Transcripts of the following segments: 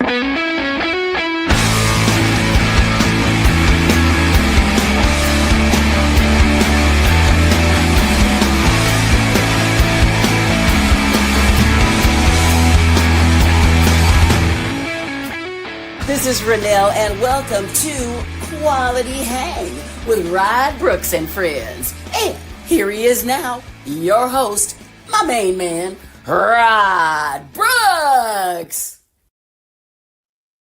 This is Renelle, and welcome to Quality Hang with Rod Brooks and friends. And here he is now, your host, my main man, Rod Brooks.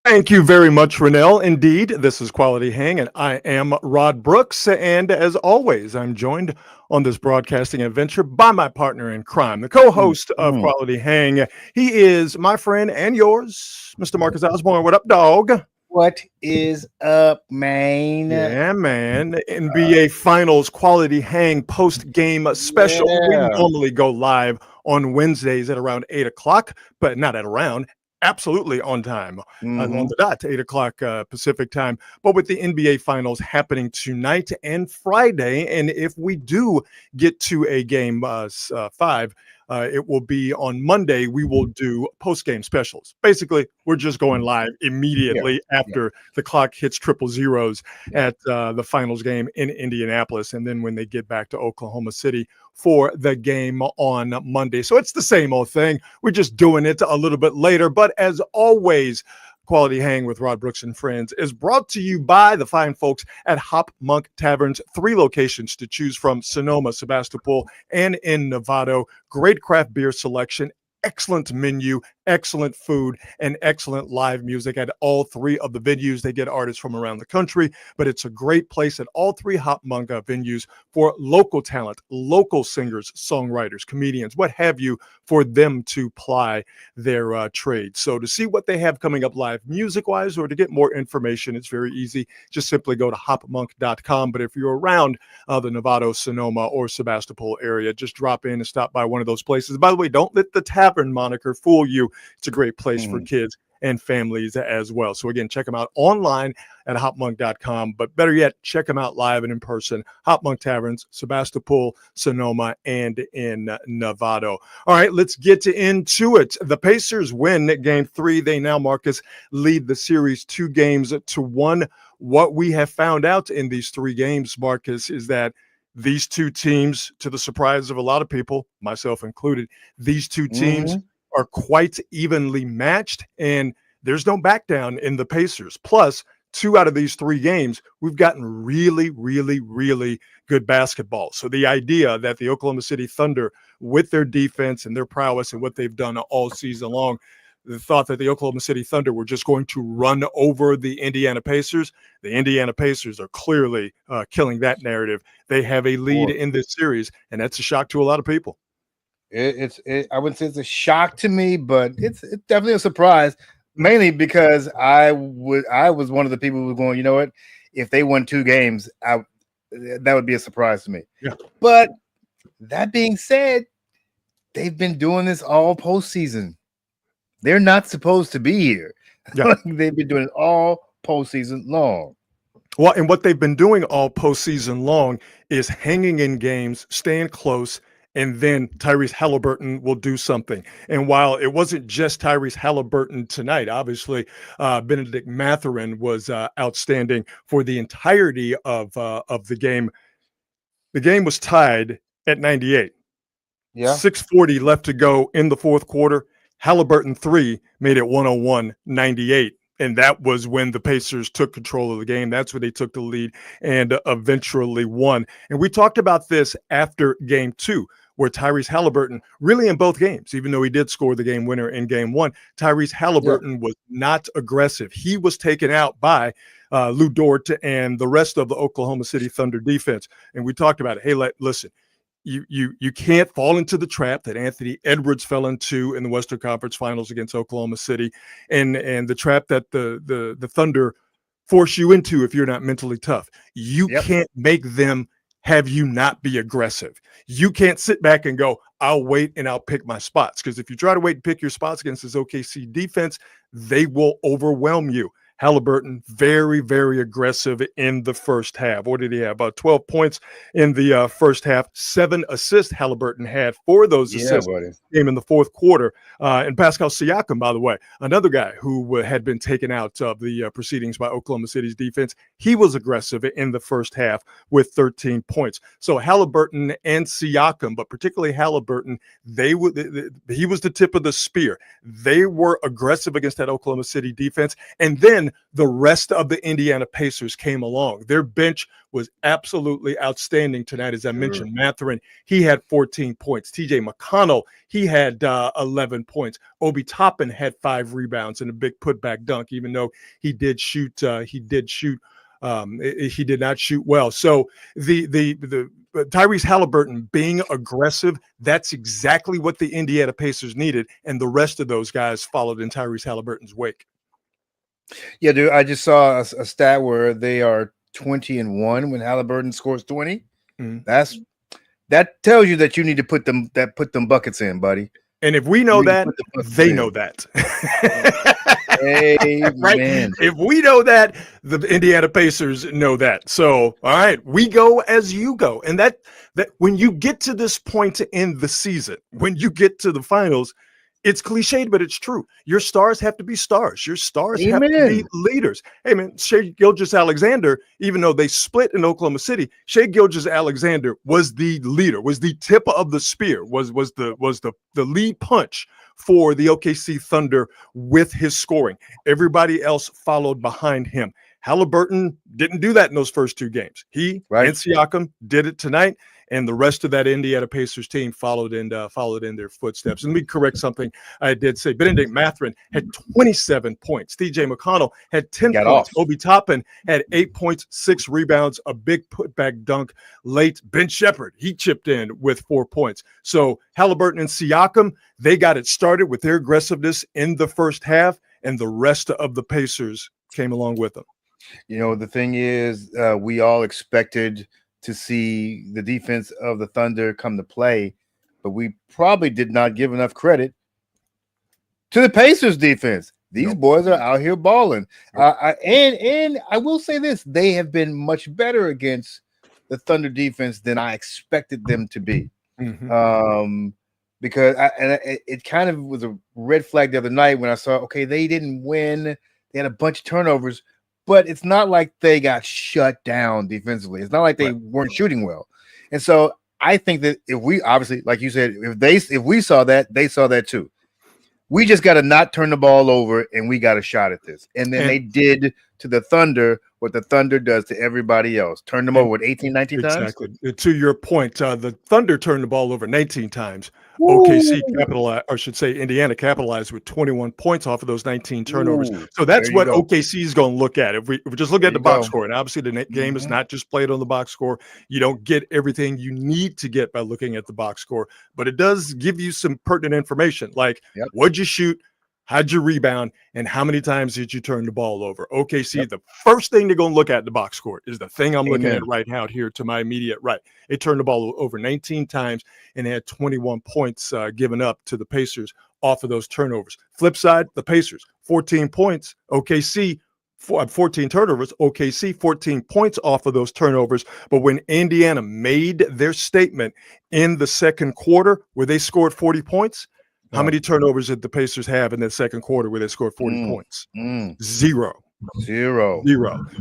Thank you very much, Renelle. Indeed, this is Quality Hang, and I am Rod Brooks. And as always, I'm joined on this broadcasting adventure by my partner in crime, the co-host of Quality Hang. He is my friend and yours, Mr. Marcus Osborne. What up, dog? What is up, man? Yeah, man. NBA Finals Quality Hang post-game special. Yeah. We normally go live on Wednesdays at around 8 o'clock, but not at around. Absolutely on time, on the dot, 8 o'clock Pacific time. But with the NBA Finals happening tonight and Friday, and if we do get to a game 5, it will be on Monday. We will do post-game specials. Basically, we're just going live immediately after the clock hits triple zeros at the finals game in Indianapolis. And then when they get back to Oklahoma City for the game on Monday. So it's the same old thing. We're just doing it a little bit later. But as always, Quality Hang with Rod Brooks and friends is brought to you by the fine folks at Hop Monk Taverns. 3 locations to choose from: Sonoma, Sebastopol, and in Novato. Great craft beer selection, excellent menu, excellent food, and excellent live music at all 3 of the venues. They get artists from around the country, but it's a great place at all 3 Hop Monk venues for local talent, local singers, songwriters, comedians, what have you, for them to ply their trade. So to see what they have coming up live music-wise, or to get more information, it's very easy. Just simply go to hopmonk.com. But if you're around the Novato, Sonoma, or Sebastopol area, just drop in and stop by one of those places. By the way, don't let the tavern moniker fool you. It's a great place for kids and families as well. So again, check them out online at hopmonk.com, but better yet, check them out live and in person. Hop Monk Taverns, Sebastopol, Sonoma, and in Novato. All right, let's get into it. The Pacers win game 3. They now, Marcus, lead the series 2-1. What we have found out in these 3 games, Marcus, is that these 2 teams, to the surprise of a lot of people, myself included, these 2 teams are quite evenly matched, and there's no back down in the Pacers. Plus, 2 out of these 3 games, we've gotten really, really, really good basketball. So the idea that the Oklahoma City Thunder, with their defense and their prowess and what they've done all season long, the thought that the Oklahoma City Thunder were just going to run over the Indiana Pacers. The Indiana Pacers are clearly killing that narrative. They have a lead in this series, and that's a shock to a lot of people. I wouldn't say it's a shock to me, but it's definitely a surprise, mainly because I was one of the people who was going, you know what, if they won 2 games, that would be a surprise to me. Yeah. But that being said, they've been doing this all postseason. They're not supposed to be here. Yeah. They've been doing it all postseason long. Well, and what they've been doing all postseason long is hanging in games, staying close, and then Tyrese Halliburton will do something. And while it wasn't just Tyrese Halliburton tonight, obviously Benedict Mathurin was outstanding for the entirety of the game. The game was tied at 98. Yeah. 6:40 left to go in the fourth quarter. Halliburton 3 made it 101-98. And that was when the Pacers took control of the game. That's when they took the lead and eventually won. And we talked about this after game 2, where Tyrese Halliburton, really in both games, even though he did score the game winner in game 1, Tyrese Halliburton was not aggressive. He was taken out by Lou Dort and the rest of the Oklahoma City Thunder defense. And we talked about it. Hey, listen, you can't fall into the trap that Anthony Edwards fell into in the Western Conference Finals against Oklahoma City, and the trap that the Thunder force you into if you're not mentally tough. You can't make them have you not be aggressive. You can't sit back and go, I'll wait and I'll pick my spots. Because if you try to wait and pick your spots against this OKC defense, they will overwhelm you. Halliburton, very, very aggressive in the first half. What did he have? About 12 points in the first half. 7 assists Halliburton had. 4 of those assists came in the fourth quarter. And Pascal Siakam, by the way, another guy who had been taken out of the proceedings by Oklahoma City's defense, he was aggressive in the first half with 13 points. So Halliburton and Siakam, but particularly Halliburton, he was the tip of the spear. They were aggressive against that Oklahoma City defense. And then the rest of the Indiana Pacers came along. Their bench was absolutely outstanding tonight. As I mentioned, Mathurin, he had 14 points. TJ McConnell, he had 11 points. Obi Toppin had 5 rebounds and a big putback dunk, even though he did not shoot well. So the Tyrese Halliburton being aggressive, that's exactly what the Indiana Pacers needed, and the rest of those guys followed in Tyrese Halliburton's wake. Yeah, dude, I just saw a stat where they are 20-1 when Halliburton scores 20. Mm-hmm. That tells you that you need to put them buckets in, buddy. And if we know that, they know that. Right? If we know that, the Indiana Pacers know that. So, all right, we go as you go. And that when you get to this point in the season, when you get to the finals, it's cliched, but it's true. Your stars have to be stars. Your stars have to be leaders. Hey, man, Shai Gilgeous-Alexander, even though they split in Oklahoma City, Shai Gilgeous-Alexander was the leader, was the tip of the spear, was the lead punch for the OKC Thunder with his scoring. Everybody else followed behind him. Halliburton didn't do that in those first 2 games. He and Siakam did it tonight. And the rest of that Indiana Pacers team followed in their footsteps. And let me correct something I did say. Bennedict Mathurin had 27 points. TJ McConnell had 10 points. Obi Toppin had 8 points, 6 rebounds, a big putback dunk late. Ben Shepherd, he chipped in with 4 points. So Halliburton and Siakam, they got it started with their aggressiveness in the first half, and the rest of the Pacers came along with them. You know, the thing is, we all expected to see the defense of the Thunder come to play, but we probably did not give enough credit to the Pacers defense. These boys are out here balling. And I will say this, they have been much better against the Thunder defense than I expected them to be. Mm-hmm. Because it kind of was a red flag the other night when I saw, okay, they didn't win. They had a bunch of turnovers, but it's not like they got shut down defensively. It's not like they weren't shooting well. And so I think that if we, obviously, like you said, if we saw that, they saw that too. We just got to not turn the ball over, and we got a shot at this. And then they did to the Thunder what the Thunder does to everybody else. Turn them over 18, 19 times? Exactly. To your point, the Thunder turned the ball over 19 times. OKC capitalized, or I should say Indiana capitalized with 21 points off of those 19 turnovers. So that's what OKC is going to look at. If we just look at the box score, and obviously the game is not just played on the box score. You don't get everything you need to get by looking at the box score, but it does give you some pertinent information, like what'd you shoot, how'd you rebound, and how many times did you turn the ball over? OKC, the first thing they're going to look at the box score is the thing I'm looking at right now here to my immediate right. It turned the ball over 19 times and had 21 points given up to the Pacers off of those turnovers. Flip side, the Pacers, 14 points. OKC, 14 turnovers. OKC, 14 points off of those turnovers. But when Indiana made their statement in the second quarter where they scored 40 points, how many turnovers did the Pacers have in that second quarter where they scored 40 points? Zero.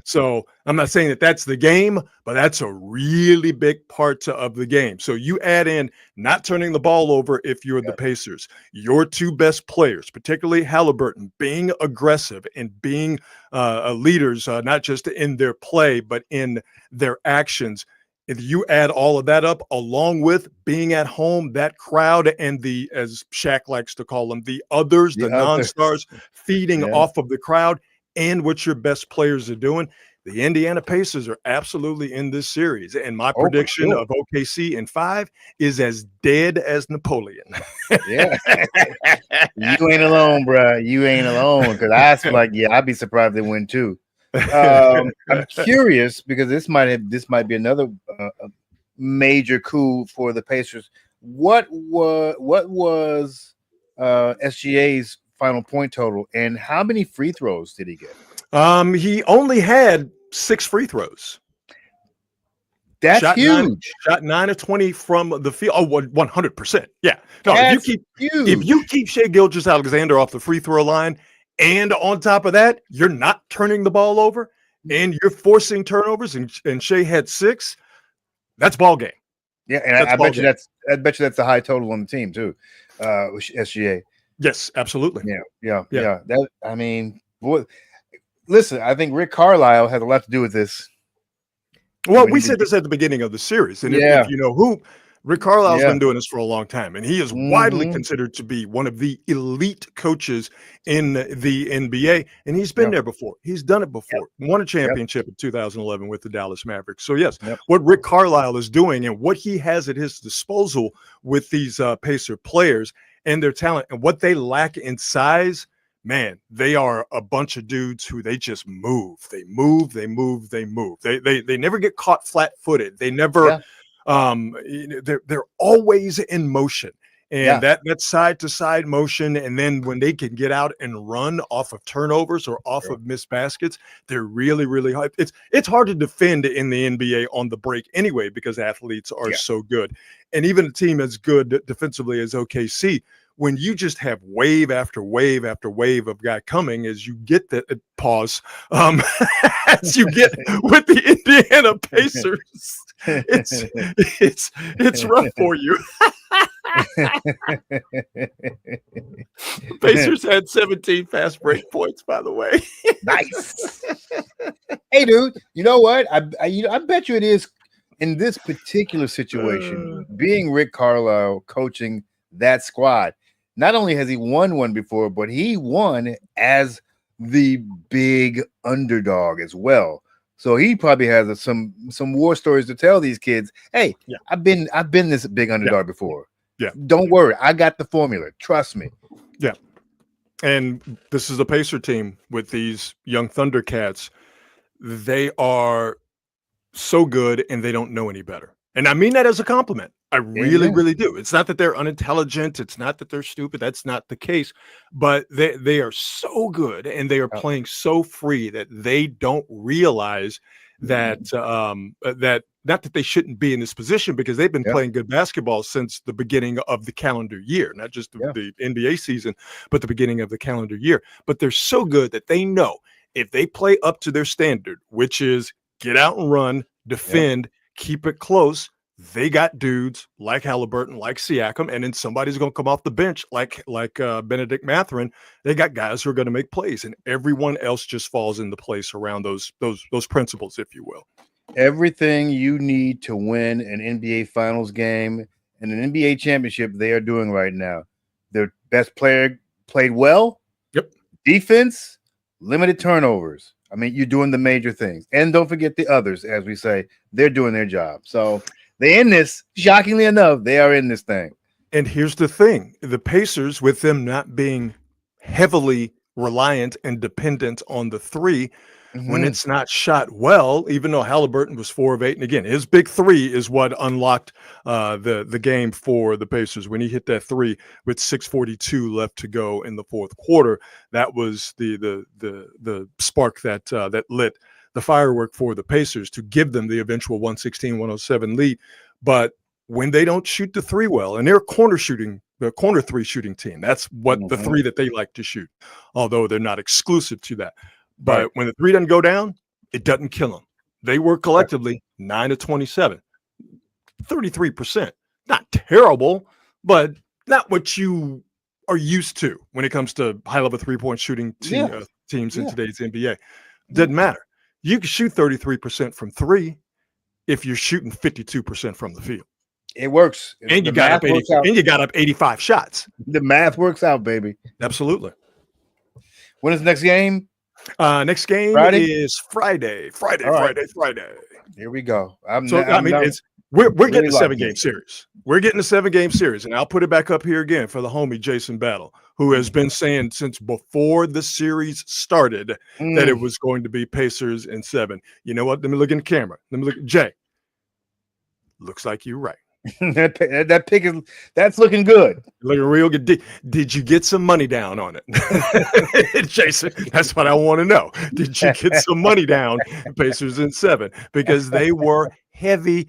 So I'm not saying that that's the game, but that's a really big part of the game. So you add in not turning the ball over if you're the Pacers, your 2 best players, particularly Halliburton, being aggressive and being leaders, not just in their play, but in their actions. If you add all of that up, along with being at home, that crowd and the, as Shaq likes to call them, the others, the non-stars feeding off of the crowd and what your best players are doing, the Indiana Pacers are absolutely in this series. And my prediction of OKC in 5 is as dead as Napoleon. You ain't alone, bro. You ain't alone. Because I feel like, I'd be surprised they win too. I'm curious because this might be another major coup for the Pacers. What was SGA's final point total, and how many free throws did he get? He only had 6 free throws. That's shot huge. Shot 9 of 20 from the field. Oh, 100%. Yeah. No, That's if huge. you keep Shai Gilgeous-Alexander off the free throw line, and on top of that, you're not turning the ball over, and you're forcing turnovers, and Shai had 6. That's ball game. Yeah, and I bet you that's a high total on the team too. SGA. Yes, absolutely. Yeah. That, I mean, boy, listen, I think Rick Carlisle had a lot to do with this. Well, we said this at the beginning of the series, and if you know who, Rick Carlisle's been doing this for a long time, and he is widely considered to be one of the elite coaches in the NBA, and he's been there before. He's done it before. Won a championship in 2011 with the Dallas Mavericks. So, yes, what Rick Carlisle is doing and what he has at his disposal with these Pacer players and their talent and what they lack in size, man, they are a bunch of dudes who they just move. They move. They never get caught flat-footed. They never they're always in motion. And that side-to-side motion, and then when they can get out and run off of turnovers or off of missed baskets, they're really, really hard. It's hard to defend in the NBA on the break anyway because athletes are so good. And even a team as good defensively as OKC, when you just have wave after wave after wave of guy coming, as you get that pause, as you get with the Indiana Pacers, it's rough for you. Pacers had 17 fast break points, by the way. Nice. Hey, dude, you know what? I bet you it is in this particular situation, being Rick Carlisle coaching that squad. Not only has he won one before, but he won as the big underdog as well. So he probably has some war stories to tell these kids. Hey, I've been this big underdog before. Yeah. Don't worry. I got the formula. Trust me. Yeah. And this is a Pacer team with these young Thundercats. They are so good and they don't know any better. And I mean that as a compliment. I really, really do. It's not that they're unintelligent. It's not that they're stupid. That's not the case. But they are so good and they are playing so free that they don't realize that that not that they shouldn't be in this position because they've been playing good basketball since the beginning of the calendar year, not just the NBA season, but the beginning of the calendar year. But they're so good that they know if they play up to their standard, which is get out and run, defend, keep it close, they got dudes like Halliburton, like Siakam, and then somebody's going to come off the bench like Benedict Mathurin. They got guys who are going to make plays, and everyone else just falls into place around those principles, if you will. Everything you need to win an NBA Finals game and an NBA championship, they are doing right now. Their best player played well. Yep. Defense, limited turnovers. I mean, you're doing the major things. And don't forget the others, as we say. They're doing their job. So they're in this. Shockingly enough, they are in this thing. And here's the thing. The Pacers, with them not being heavily reliant and dependent on the three, when it's not shot well, even though Halliburton was 4 of 8, and again, his big three is what unlocked the game for the Pacers. When he hit that three with 6:42 left to go in the fourth quarter, that was the spark that lit the firework for the Pacers to give them the eventual 116-107 lead. But when they don't shoot the three well, and they're the corner three shooting team, that's what the three that they like to shoot, although they're not exclusive to that. But when the three doesn't go down, it doesn't kill them. They were collectively 9 of 27, 33%. Not terrible, but not what you are used to when it comes to high-level three-point shooting teams in today's NBA. Doesn't matter. You can shoot 33% from three if you're shooting 52% from the field. It works. And you got up 85 shots. The math works out, baby. Absolutely. When is the next game? Next game is Friday. Here we go. We're getting a 7-game series. We're getting a 7-game series, and I'll put it back up here again for the homie Jason Battle, who has been saying since before the series started that it was going to be Pacers in 7. You know what? Let me look in the camera. Let me look. Jay, looks like you're right. that pick that's looking good. Looking real good. Did you get some money down on it? Jason, that's what I want to know. Did you get some money down, Pacers in 7? Because they were heavy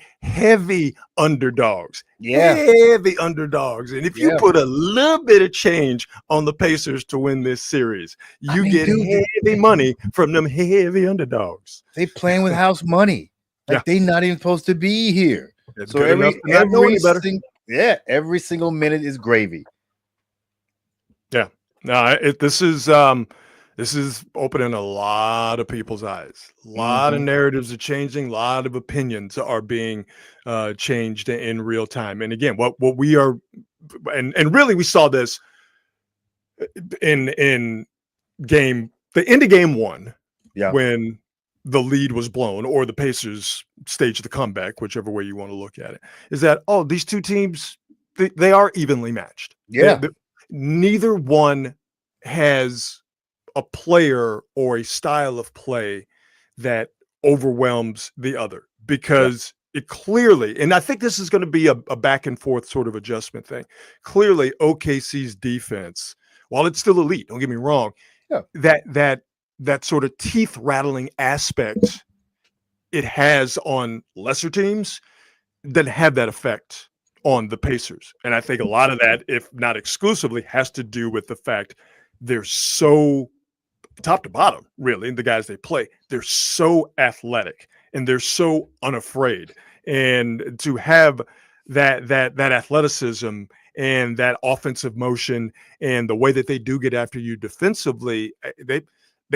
underdogs. Yeah. Heavy underdogs. And if you Yeah. put a little bit of change on the Pacers to win this series, you get heavy money from them heavy underdogs. They playing with house money. Like they not even supposed to be here. It's So good enough to not know any better. Every single minute is gravy. Yeah. No, this is opening a lot of people's eyes. A lot of narratives are changing. A lot of opinions are being changed in real time. And again, what we are, and really we saw this in the end of game 1, when the lead was blown, or the Pacers staged the comeback, whichever way you want to look at it, is that, these two teams, they are evenly matched. Yeah. Neither one has a player or a style of play that overwhelms the other, because it clearly, and I think this is going to be a back and forth sort of adjustment thing. Clearly, OKC's defense, while it's still elite, don't get me wrong, that sort of teeth rattling aspect it has on lesser teams doesn't have that effect on the Pacers. And I think a lot of that, if not exclusively, has to do with the fact they're so top to bottom, really, the guys they play, they're so athletic and they're so unafraid. And to have that athleticism and that offensive motion and the way that they do get after you defensively, they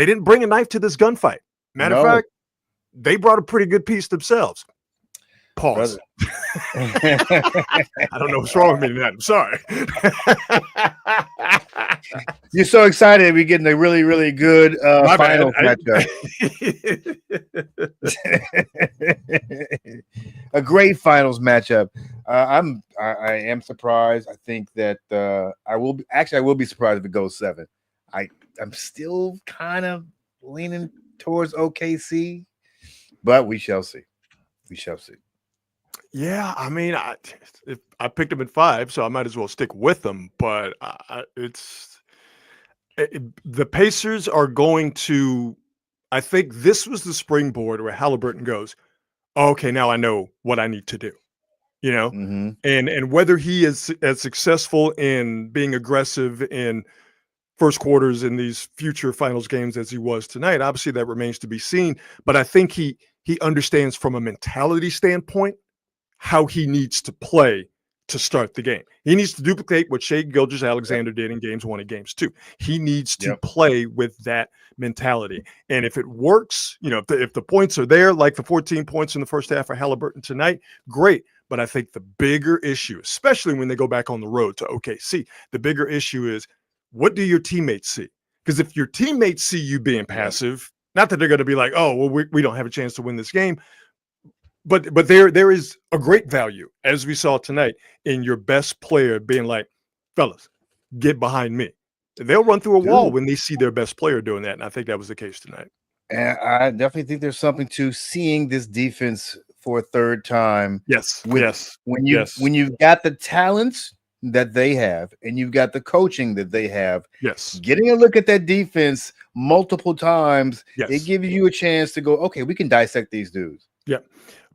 didn't bring a knife to this gunfight. Matter of fact, they brought a pretty good piece themselves. Pause. I don't know what's wrong with me tonight. I'm sorry. You're so excited. We're getting a really, really good final matchup. A great finals matchup. I am surprised. I think that I will be surprised if it goes 7. I'm still kind of leaning towards OKC, but we shall see. We shall see. Yeah, I mean, I picked them at 5, so I might as well stick with them. But the Pacers are going to. I think this was the springboard where Halliburton goes, okay, now I know what I need to do. You know, and whether he is as successful in being aggressive in first quarters in these future finals games as he was tonight, obviously that remains to be seen. But I think he understands from a mentality standpoint how he needs to play to start the game. He needs to duplicate what Shai Gilgeous-Alexander did in games 1 and games 2. He needs to play with that mentality. And if it works, if the points are there, like the 14 points in the first half for Halliburton tonight, great. But I think the bigger issue, especially when they go back on the road to OKC, the bigger issue is, what do your teammates see? Because if your teammates see you being passive, not that they're going to be like, oh, well, we don't have a chance to win this game, but there is a great value, as we saw tonight, in your best player being like, fellas, get behind me. They'll run through a wall when they see their best player doing that, and I think that was the case tonight. And I definitely think there's something to seeing this defense for a third time. Yes. When you've got the talents that they have and you've got the coaching that they have, getting a look at that defense multiple times, it gives you a chance to go, okay, we can dissect these dudes.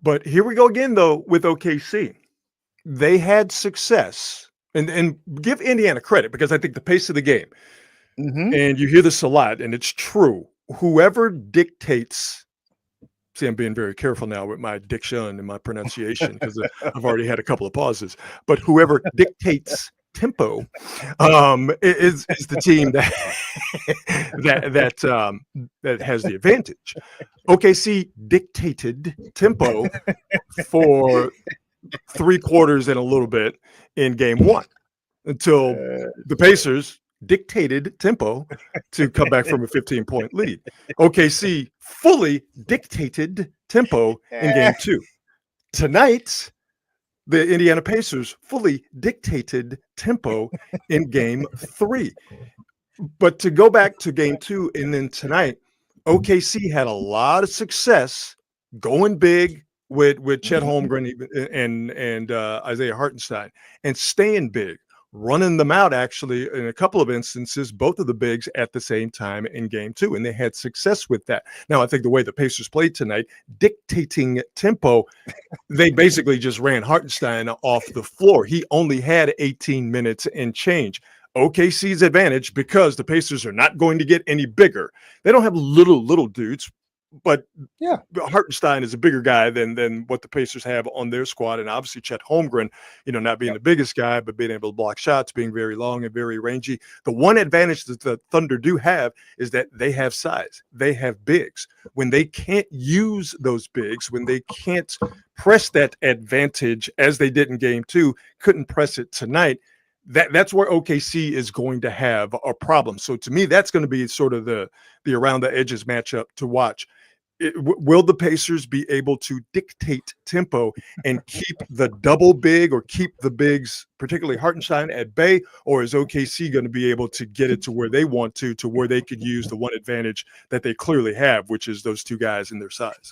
But here we go again, though, with OKC. They had success, and give Indiana credit, because I think the pace of the game, and you hear this a lot, and it's true, whoever dictates. See, I'm being very careful now with my diction and my pronunciation, because I've already had a couple of pauses. But whoever dictates tempo is the team that has the advantage. OKC dictated tempo for 3 quarters and a little bit in game 1 until the Pacers dictated tempo to come back from a 15-point lead. OKC fully dictated tempo in game 2. Tonight, the Indiana Pacers fully dictated tempo in game 3. But to go back to game 2 and then tonight, OKC had a lot of success going big, with Chet Holmgren and Isaiah Hartenstein, and staying big, running them out actually in a couple of instances, both of the bigs at the same time in game 2, and they had success with that. Now, I think the way the Pacers played tonight, dictating tempo, they basically just ran Hartenstein off the floor. He only had 18 minutes and change. OKC's advantage, because the Pacers are not going to get any bigger. They don't have little dudes, but yeah, Hartenstein is a bigger guy than what the Pacers have on their squad. And obviously Chet Holmgren, not being the biggest guy, but being able to block shots, being very long and very rangy. The one advantage that the Thunder do have is that they have size. They have bigs. When they can't use those bigs, when they can't press that advantage as they did in game 2, couldn't press it tonight, that's where OKC is going to have a problem. So to me, that's going to be sort of the around the edges matchup to watch. Will the Pacers be able to dictate tempo and keep the double big or keep the bigs, particularly Hartenstein, at bay? Or is OKC going to be able to get it to where they want to where they could use the one advantage that they clearly have, which is those two guys in their size?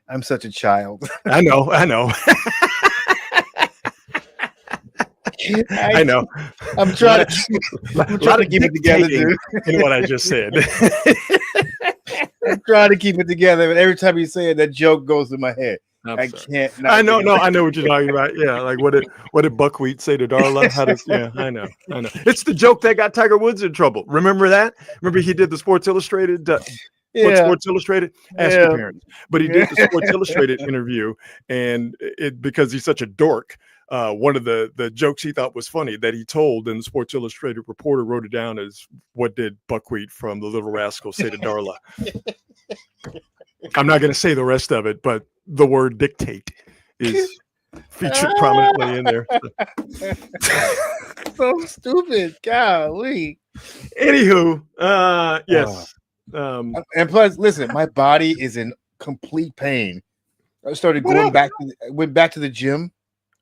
I'm such a child. I know. I know. I'm trying to keep it together, dude. In what I just said. I'm trying to keep it together, but every time you say it, that joke goes through my head. I can't. I know what you're talking about. Yeah, like what did Buckwheat say to Darla? I know. It's the joke that got Tiger Woods in trouble. Remember that? Remember he did the Sports Illustrated. Sports Illustrated? Ask your parents. But he did the Sports Illustrated interview, and because he's such a dork. One of the jokes he thought was funny that he told, and the Sports Illustrated reporter wrote it down as, "What did Buckwheat from the Little Rascals say to Darla?" I'm not going to say the rest of it, but the word dictate is featured prominently in there. So stupid. Golly. Anywho, yes. And plus, listen, my body is in complete pain. I started went back to the gym.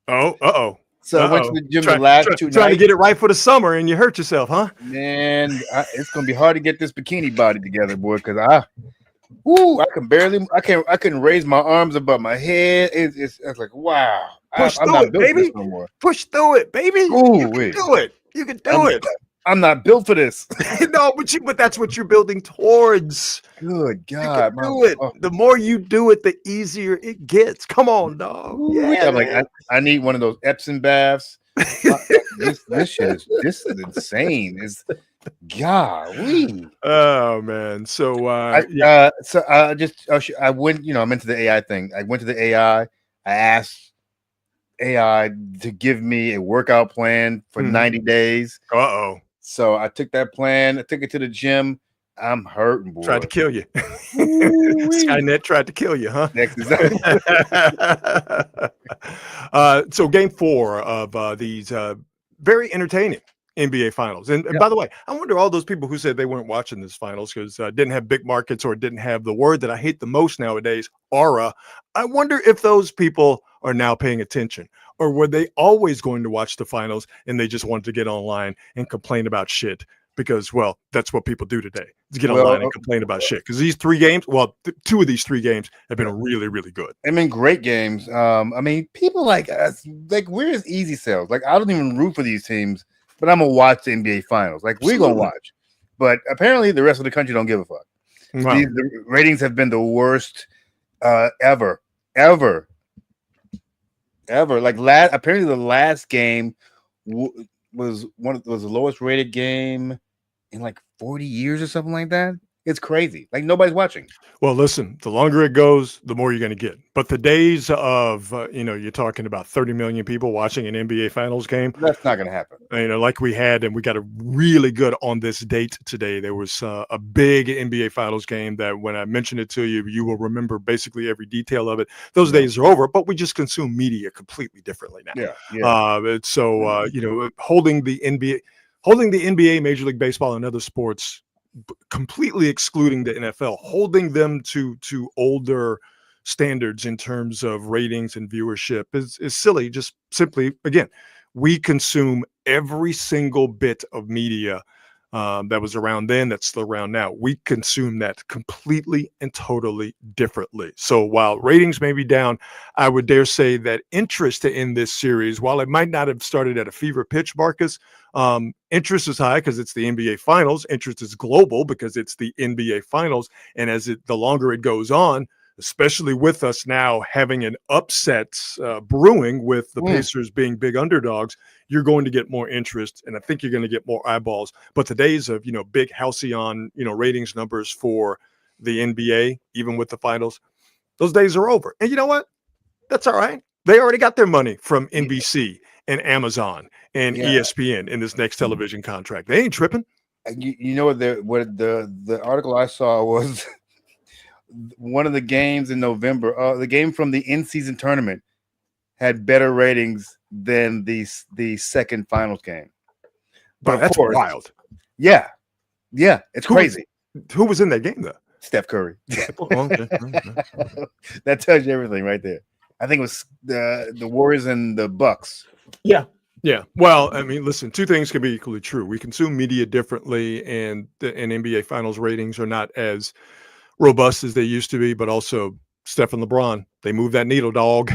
Oh. So I went to the gym the last 2 nights. Trying to get it right for the summer, and you hurt yourself, huh? Man, it's gonna be hard to get this bikini body together, boy. Because I couldn't raise my arms above my head. It's like, wow. I'm not built for this no more. Push through it, baby. You can do it. You can do it. I'm not built for this. No, but that's what you're building towards. Good God, do it. The more you do it, the easier it gets. Come on, dog. Yeah, I'm like, I need one of those Epsom baths. This is insane. It's golly. Oh man. So I went. I'm into the AI thing. I went to the AI. I asked AI to give me a workout plan for 90 days. So I took that plan. I took it to the gym. I'm hurting, boy. Tried to kill you. Skynet tried to kill you, huh? Exactly. So game 4 of these very entertaining NBA finals. And by the way, I wonder all those people who said they weren't watching this finals because didn't have big markets or didn't have the word that I hate the most nowadays, aura. I wonder if those people are now paying attention, or were they always going to watch the finals and they just wanted to get online and complain about shit? Because, well, that's what people do today. Is get online and complain about shit. Because these 3 games, 2 of these 3 games have been really, really good. I mean, great games. I mean, people like us, like, where's easy sales? Like, I don't even root for these teams, but I'm going to watch the NBA finals. Like, we're going to watch. But apparently the rest of the country don't give a fuck. Wow. The ratings have been the worst ever. Like, apparently the last game was the lowest rated game in like 40 years or something like that. It's crazy. Like, nobody's watching. Well, listen, the longer it goes, the more you're going to get. But the days of, you're talking about 30 million people watching an NBA Finals game. That's not going to happen. Like we had, and we got a really good on this date today. There was a big NBA Finals game that when I mentioned it to you, you will remember basically every detail of it. Those days are over, but we just consume media completely differently now. Holding the NBA, Major League Baseball, and other sports, completely excluding the NFL, holding them to older standards in terms of ratings and viewership is silly. Just simply, again, we consume every single bit of media that was around then, that's still around now. We consume that completely and totally differently. So while ratings may be down, I would dare say that interest in this series, while it might not have started at a fever pitch, Marcus, interest is high because it's the NBA Finals. Interest is global because it's the NBA Finals. And the longer it goes on, especially with us now having an upset brewing with the Pacers being big underdogs, you're going to get more interest, and I think you're going to get more eyeballs. But the days of, big halcyon, ratings numbers for the NBA, even with the finals, those days are over. And you know what? That's all right. They already got their money from NBC and Amazon and ESPN in this next television contract. They ain't tripping. You know what the article I saw was one of the games in November, the game from the in-season tournament had better ratings than the second finals game. But that's wild. Yeah, it's crazy. Who was in that game though? Steph Curry. That tells you everything right there. I think it was the Warriors and the Bucks. Yeah. Well, I mean, listen, two things can be equally true. We consume media differently, and NBA Finals ratings are not as robust as they used to be, but also Steph and LeBron, they move that needle, dog.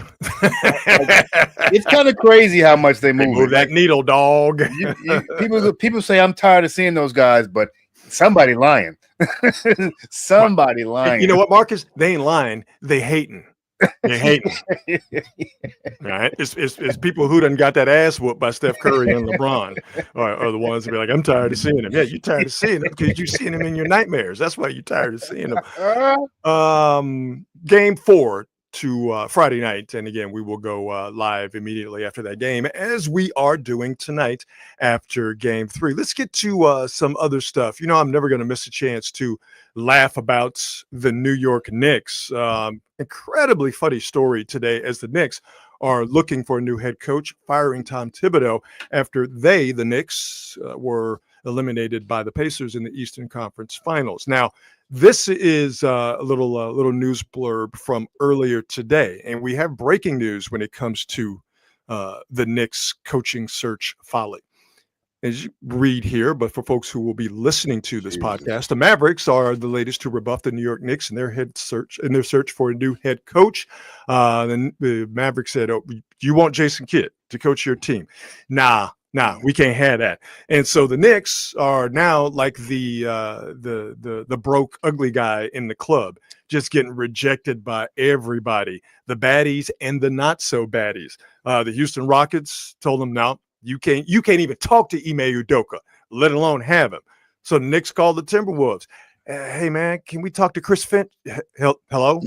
It's kind of crazy how much they move that needle, dog. People say I'm tired of seeing those guys, but somebody lying. Somebody lying. You know what, Marcus? They ain't lying. They hating. They hating. Right? It's people who done got that ass whooped by Steph Curry and LeBron are the ones that be like, I'm tired of seeing him. Yeah, you're tired of seeing him because you're seeing him in your nightmares. That's why you're tired of seeing him. Game 4 to Friday night. And again, we will go live immediately after that game, as we are doing tonight after game 3. Let's get to some other stuff. I'm never going to miss a chance to laugh about the New York Knicks. Incredibly funny story today as the Knicks are looking for a new head coach, firing Tom Thibodeau after the Knicks, were eliminated by the Pacers in the Eastern Conference Finals. Now, this is a little news blurb from earlier today, and we have breaking news when it comes to the Knicks coaching search folly. As you read here, but for folks who will be listening to this podcast, the Mavericks are the latest to rebuff the New York Knicks in their search for a new head coach. Then the Mavericks said, "Oh, you want Jason Kidd to coach your team? Nah, we can't have that." And so the Knicks are now like the broke, ugly guy in the club, just getting rejected by everybody, the baddies and the not so baddies. The Houston Rockets told them, "No, you can't even talk to Ime Udoka, let alone have him." So the Knicks called the Timberwolves. "Hey man, can we talk to Chris Finch?" Hello,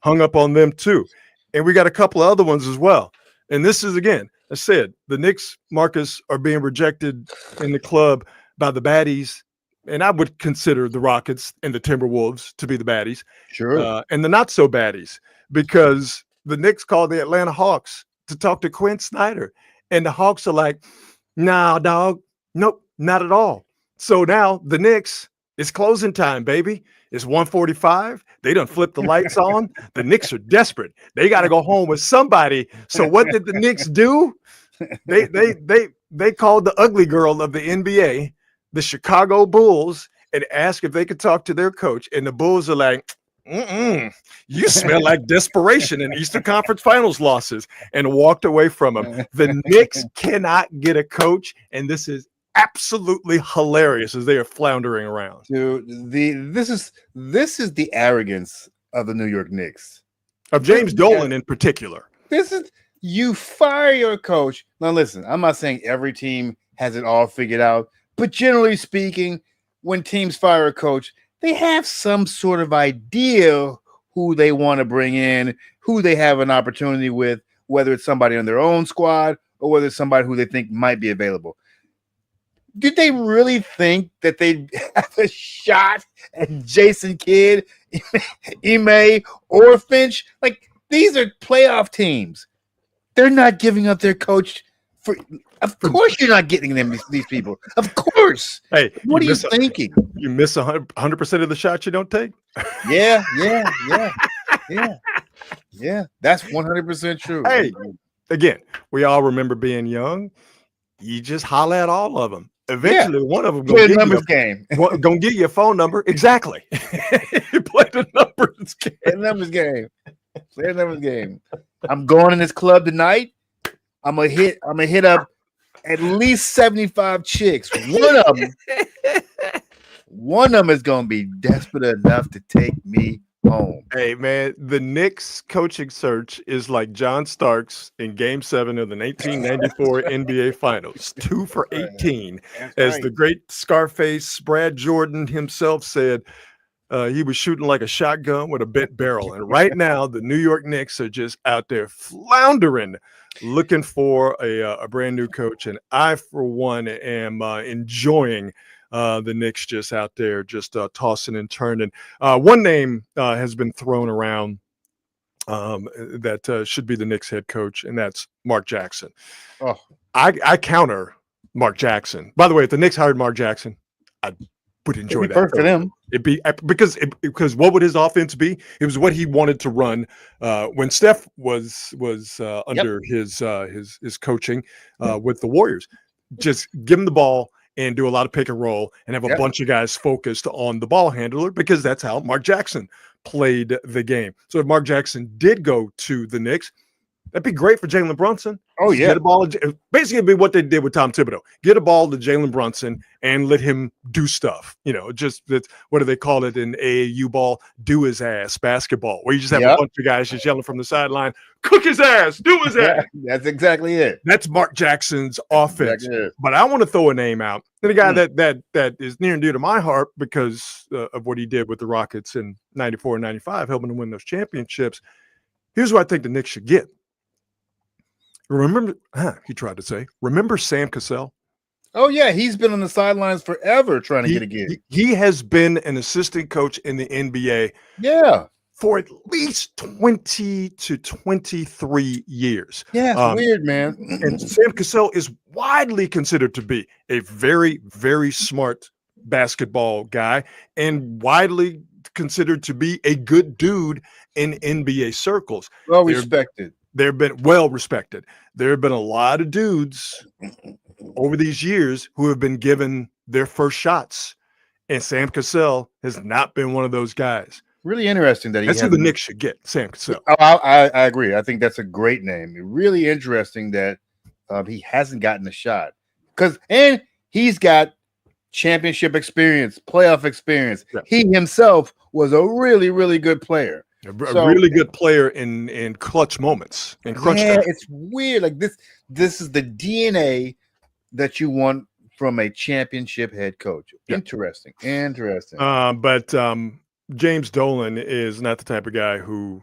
hung up on them too. And we got a couple of other ones as well. And this is, again, I said, the Knicks, Marcus, are being rejected in the club by the baddies. And I would consider the Rockets and the Timberwolves to be the baddies. Sure. And the not so baddies, because the Knicks called the Atlanta Hawks to talk to Quinn Snyder. And the Hawks are like, "Nah, dog. Nope, not at all." So now the Knicks, it's closing time, baby. It's 1:45. They done flipped the lights on. The Knicks are desperate. They got to go home with somebody. So what did the Knicks do? They called the ugly girl of the NBA, the Chicago Bulls, and asked if they could talk to their coach. And the Bulls are like, "You smell like desperation in Eastern Conference Finals losses," and walked away from them. The Knicks cannot get a coach, and this is absolutely hilarious as they are floundering around. Dude, this is the arrogance of the New York Knicks, of James Dolan in particular. This is, you fire your coach. Now listen, I'm not saying every team has it all figured out, but generally speaking, when teams fire a coach, they have some sort of idea who they want to bring in, who they have an opportunity with, whether it's somebody on their own squad or whether it's somebody who they think might be available. Did they really think that they'd have a shot at Jason Kidd, Ime, or Finch? Like, these are playoff teams. They're not giving up their coach for. Of course, you're not getting them these people. Of course. Hey, what are you thinking? You miss 100% of the shots you don't take. Yeah. That's 100% true. Hey, again, we all remember being young. You just holler at all of them. Eventually, one of them Play a numbers game. gonna get you a phone number. Exactly. You play the numbers game. Play a numbers game. Play a numbers game. I'm going in this club tonight. I'm gonna hit up at least 75 chicks. One of them is gonna be desperate enough to take me home. Hey man, the Knicks coaching search is like John Starks in Game 7 of the 1994 NBA Finals, 2 for 18. As the great Scarface Brad Jordan himself said, he was shooting like a shotgun with a bent barrel. And right now, the New York Knicks are just out there floundering, looking for a brand new coach. And I, for one, am enjoying the Knicks just out there, just tossing and turning. One name has been thrown around that should be the Knicks head coach, and that's Mark Jackson. Oh, I counter Mark Jackson. By the way, if the Knicks hired Mark Jackson, I would enjoy that. Perfect for them. It'd be because what would his offense be? It was what he wanted to run when Steph was under his coaching with the Warriors. Just give him the ball and do a lot of pick and roll and have a bunch of guys focused on the ball handler, because that's how Mark Jackson played the game. So if Mark Jackson did go to the Knicks, that'd be great for Jalen Brunson. Oh, yeah. Get a ball. Basically, it'd be what they did with Tom Thibodeau. Get a ball to Jalen Brunson and let him do stuff. You know, just that's what do they call it in AAU ball? Do his ass basketball, where you just have a bunch of guys just yelling from the sideline, cook his ass, do his ass. That's exactly it. That's Mark Jackson's offense. Exactly. But I want to throw a name out. And a guy that is near and dear to my heart because of what he did with the Rockets in 94 and 95, helping them win those championships. Here's what I think the Knicks should get. Remember Sam Cassell? Oh, yeah. He's been on the sidelines forever trying to get a gig. He has been an assistant coach in the NBA for at least 20 to 23 years. Yeah, it's weird, man. And Sam Cassell is widely considered to be a very, very smart basketball guy and widely considered to be a good dude in NBA circles. Well respected. They've been well respected. There have been a lot of dudes over these years who have been given their first shots, and Sam Cassell has not been one of those guys. Really interesting that that's who the Knicks should get, Sam Cassell. I agree. I think that's a great name. Really interesting that he hasn't gotten a shot and he's got championship experience, playoff experience. Yeah. He himself was a really, really good player. A really good player in clutch moments, in crunch time. It's weird. Like this is the DNA that you want from a championship head coach. Yeah. Interesting. But James Dolan is not the type of guy who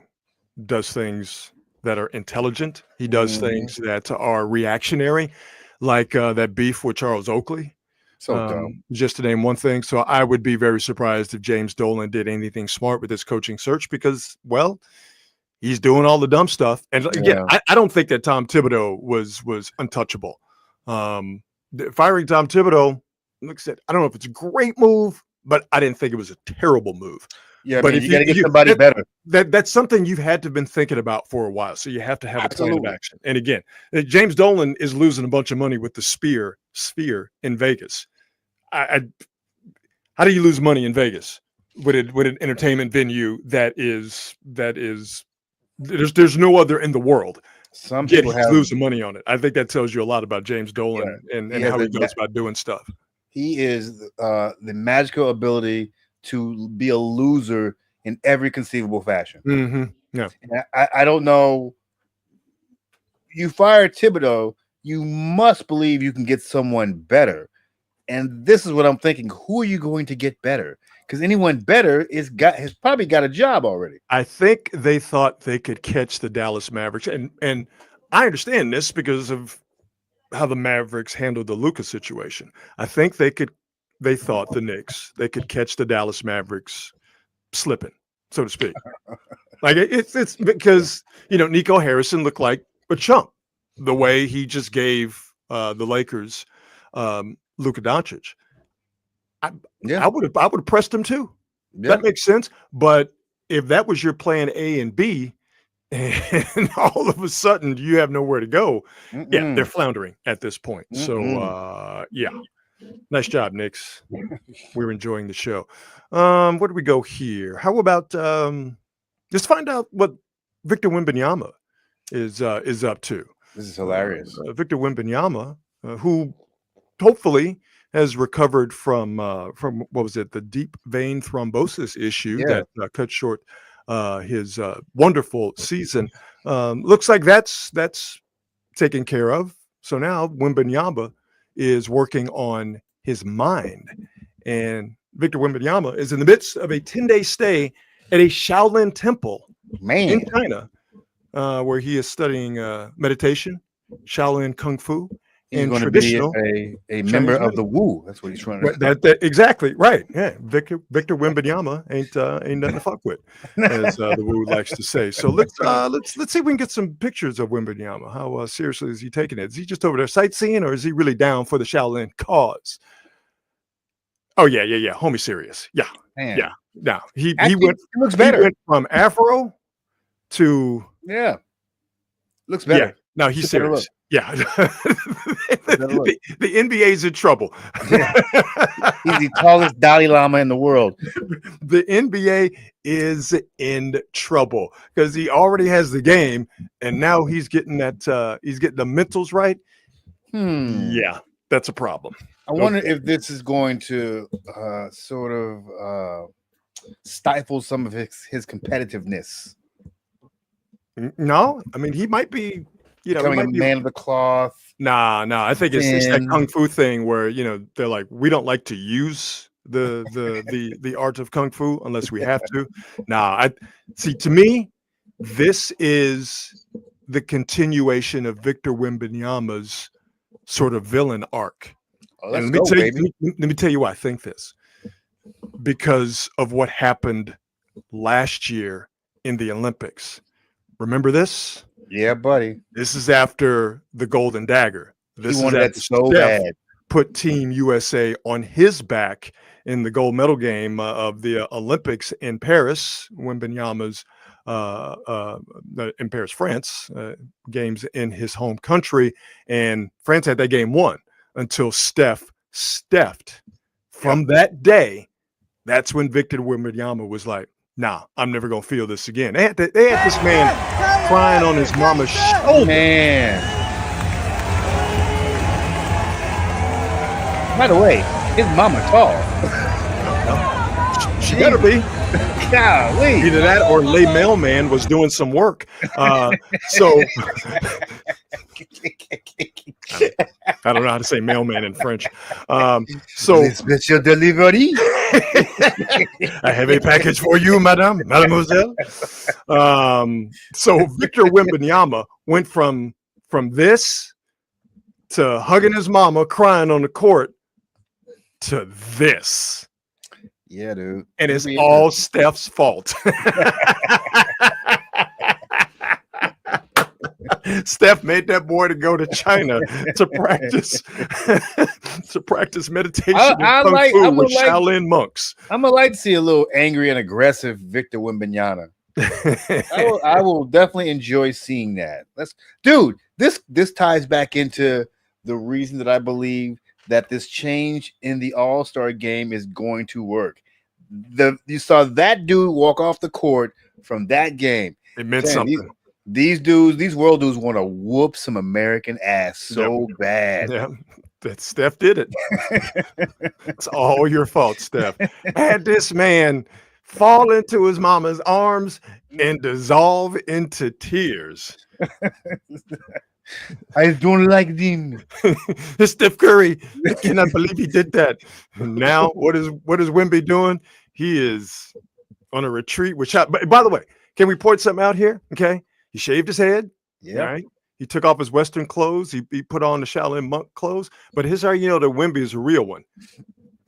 does things that are intelligent. He does things that are reactionary, like that beef with Charles Oakley. So dumb. Just to name one thing. So I would be very surprised if James Dolan did anything smart with his coaching search because, well, he's doing all the dumb stuff. And again, I don't think that Tom Thibodeau was untouchable. Firing Tom Thibodeau, like I said, I don't know if it's a great move, but I didn't think it was a terrible move. Yeah, but if you got to get somebody better. That's something you've had to been thinking about for a while. So you have to have a plan of action. And again, James Dolan is losing a bunch of money with the Sphere in Vegas. How do you lose money in Vegas with an entertainment venue that is there's no other in the world? Some people losing money on it. I think that tells you a lot about James Dolan and how he goes about doing stuff. He is the magical ability to be a loser in every conceivable fashion. Mm-hmm. Yeah, and I don't know. You fire Thibodeau, you must believe you can get someone better. And this is what I'm thinking. Who are you going to get better? Because anyone better has probably got a job already. I think they thought they could catch the Dallas Mavericks. And I understand this because of how the Mavericks handled the Luka situation. I think they thought the Knicks, they could catch the Dallas Mavericks slipping, so to speak. Like it's because, Nico Harrison looked like a chump the way he just gave the Lakers Luka Doncic. I would have pressed him too. Yeah. That makes sense. But if that was your plan A and B, and all of a sudden you have nowhere to go, they're floundering at this point. So Nice job, Knicks. We're enjoying the show. Where do we go here? How about let's find out what Victor Wembanyama is up to. This is hilarious. Victor Wembanyama, who hopefully has recovered from what was it, the deep vein thrombosis issue that cut short his wonderful season. Looks like that's taken care of. So now Wembanyama is working on his mind, and Victor Wembanyama is in the midst of a 10-day stay at a Shaolin temple in China, where he is studying meditation, Shaolin Kung Fu, He's and going to traditional be a member of the Wu. That's what he's trying to do. That exactly right. Yeah, Victor Wembanyama ain't nothing to fuck with, as the Wu likes to say. So let's see if we can get some pictures of Wembanyama. How seriously is he taking it? Is he just over there sightseeing, or is he really down for the Shaolin cause? Oh yeah, homie, serious. Yeah, Man. yeah. No, he Actually, it looks better. He went from Afro to looks better. Yeah. No, he's It's a better serious. Yeah. better look. The NBA's in trouble. He's the tallest Dalai Lama in the world. The NBA is in trouble because he already has the game, and now he's getting that he's getting the mentals right. Yeah, that's a problem. I wonder if this is going to sort of stifle some of his competitiveness. No, I mean he might be, Becoming a man of the cloth. Nah. I think it's that kung fu thing where they're like, we don't like to use the art of kung fu unless we have to. Nah, to me, this is the continuation of Victor Wembanyama's sort of villain arc. Oh, let me tell you why I think this. Because of what happened last year in the Olympics. Remember this? Yeah, buddy. This is after the Golden Dagger. This he wanted is that so bad. Put Team USA on his back in the gold medal game of the Olympics in Paris. Wembanyama's in Paris, France, games in his home country, and France had that game won until Steph stepped. From that day, that's when Victor Wembanyama was like, nah, I'm never gonna feel this again. They had this man crying on his mama's shoulder. Man. By the way, his mama tall. She better be. Golly. Either that or Lay Mailman was doing some work. So I don't know how to say mailman in French. So special delivery. I have a package for you, mademoiselle. So Victor Wembanyama went from this to hugging his mama, crying on the court, to this. Yeah, dude. And it's all Steph's fault. Steph made that boy to go to China to practice meditation and kung fu with Shaolin monks. I'm gonna like to see a little angry and aggressive Victor Wembanyama. I will definitely enjoy seeing that. Dude. This ties back into the reason that I believe that this change in the All-Star game is going to work. You saw that dude walk off the court from that game. It meant something. These world dudes want to whoop some American ass so bad. Yeah, that Steph did it. It's all your fault, Steph. Had this man fall into his mama's arms and dissolve into tears. I don't like them. Steph Curry, I cannot believe he did that. Now, what is Wemby doing? He is on a retreat. But by the way, can we point something out here? Okay, he shaved his head. Yeah. Right. He took off his Western clothes. He put on the Shaolin monk clothes. But here's how you know that Wemby is a real one.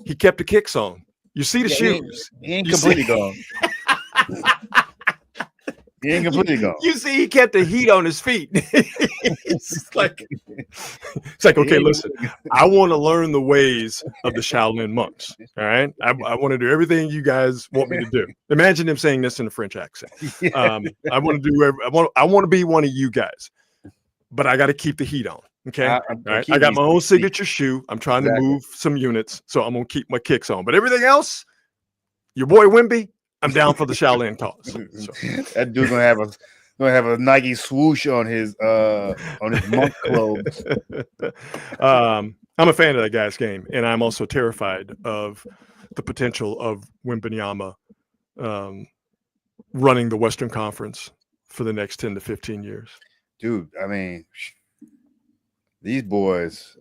He kept the kicks on. You see the shoes. He ain't completely gone. He ain't completely gone. You see, he kept the heat on his feet. It's like, okay, listen, I want to learn the ways of the Shaolin monks. All right. I want to do everything you guys want me to do. Imagine him saying this in a French accent. I want to be one of you guys, but I got to keep the heat on. Okay. All right. I got my own signature shoe. I'm trying to move some units, so I'm gonna keep my kicks on. But everything else, your boy Wimby, I'm down for the Shaolin cause. So. That dude's gonna have a Nike swoosh on his monk clothes. I'm a fan of that guy's game, and I'm also terrified of the potential of Wembanyama running the Western Conference for the next 10 to 15 years. Dude, I mean, these boys,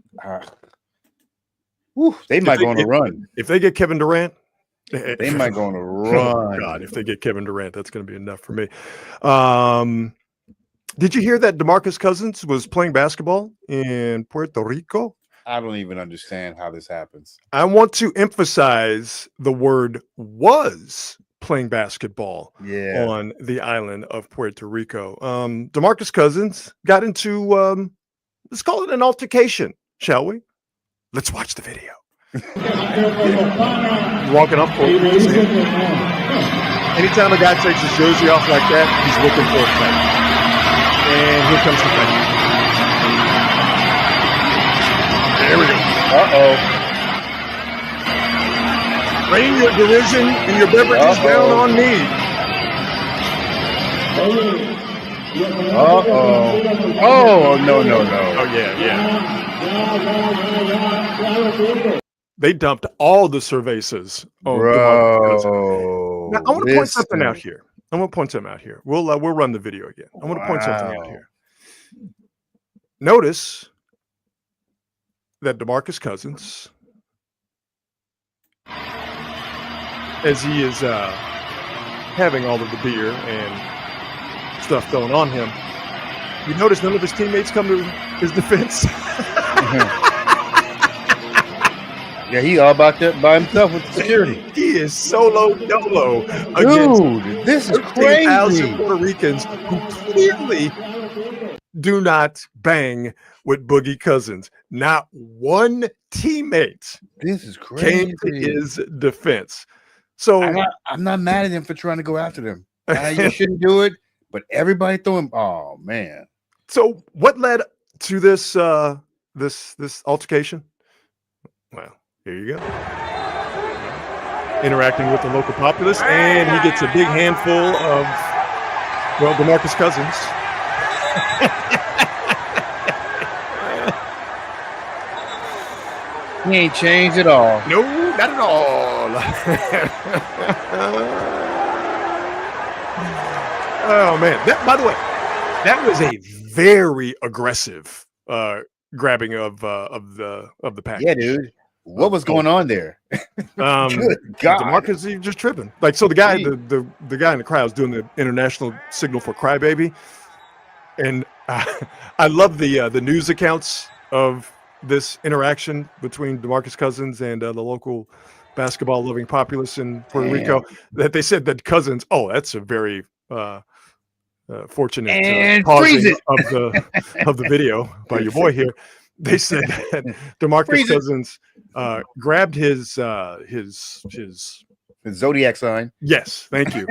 they might go on a run. If they get Kevin Durant, they might go on a run. Oh God, if they get Kevin Durant, that's going to be enough for me. Did you hear that DeMarcus Cousins was playing basketball in Puerto Rico? I don't even understand how this happens. I want to emphasize the word was playing basketball on the island of Puerto Rico. DeMarcus Cousins got into, let's call it an altercation, shall we? Let's watch the video. Walking up for it. Anytime a guy takes his jersey off like that, he's looking for a fight. And here comes the fight. There we go. Rain your derision and your beverages down on me. Oh, no. Oh, yeah. They dumped all the cervezas. Now, I want to point something out here. We'll run the video again. I want to point something out here. Notice that DeMarcus Cousins, as he is having all of the beer and stuff thrown on him, you notice none of his teammates come to his defense. Yeah, he all about that by himself with the security. He is solo dolo. Dude, this is crazy. Puerto Ricans who clearly do not bang with Boogie Cousins. Not one teammate this is crazy. Came to his defense. So I'm not mad at him for trying to go after them. You shouldn't do it, but everybody threw him. Oh man. So what led to this this altercation? Well, here you go. Interacting with the local populace, and he gets a big handful of, well, DeMarcus Cousins. He ain't changed at all. No, not at all. Oh man! By the way, that was a very aggressive grabbing of the package. Yeah, dude. What was going on there? Good God, DeMarcus, he just tripping. Like, so the guy, the guy in the crowd is doing the international signal for crybaby, and I love the news accounts of this interaction between DeMarcus Cousins and the local basketball-loving populace in Puerto Rico. That they said that Cousins, that's a very fortunate pausing of the video by your boy here. They said that DeMarcus Cousins grabbed his zodiac sign. Yes, thank you.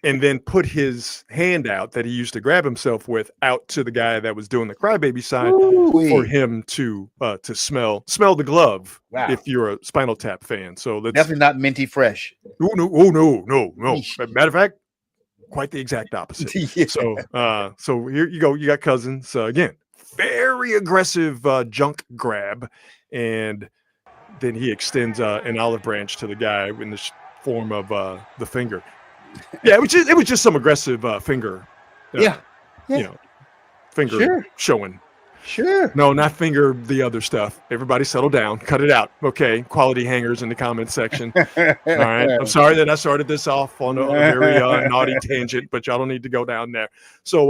And then put his hand out that he used to grab himself with out to the guy that was doing the crybaby sign for him to smell the glove. Wow. If you're a Spinal Tap fan, so that's definitely not minty fresh. Oh no. Matter of fact, quite the exact opposite. Yeah. So here you go. You got Cousins again. Very aggressive junk grab, and then he extends an olive branch to the guy in the form of the finger. Yeah, it was just some aggressive finger. Finger showing. Sure. No, not finger. The other stuff. Everybody, settle down. Cut it out. Okay. Quality hangers in the comments section. All right. I'm sorry that I started this off on a very naughty tangent, but y'all don't need to go down there. So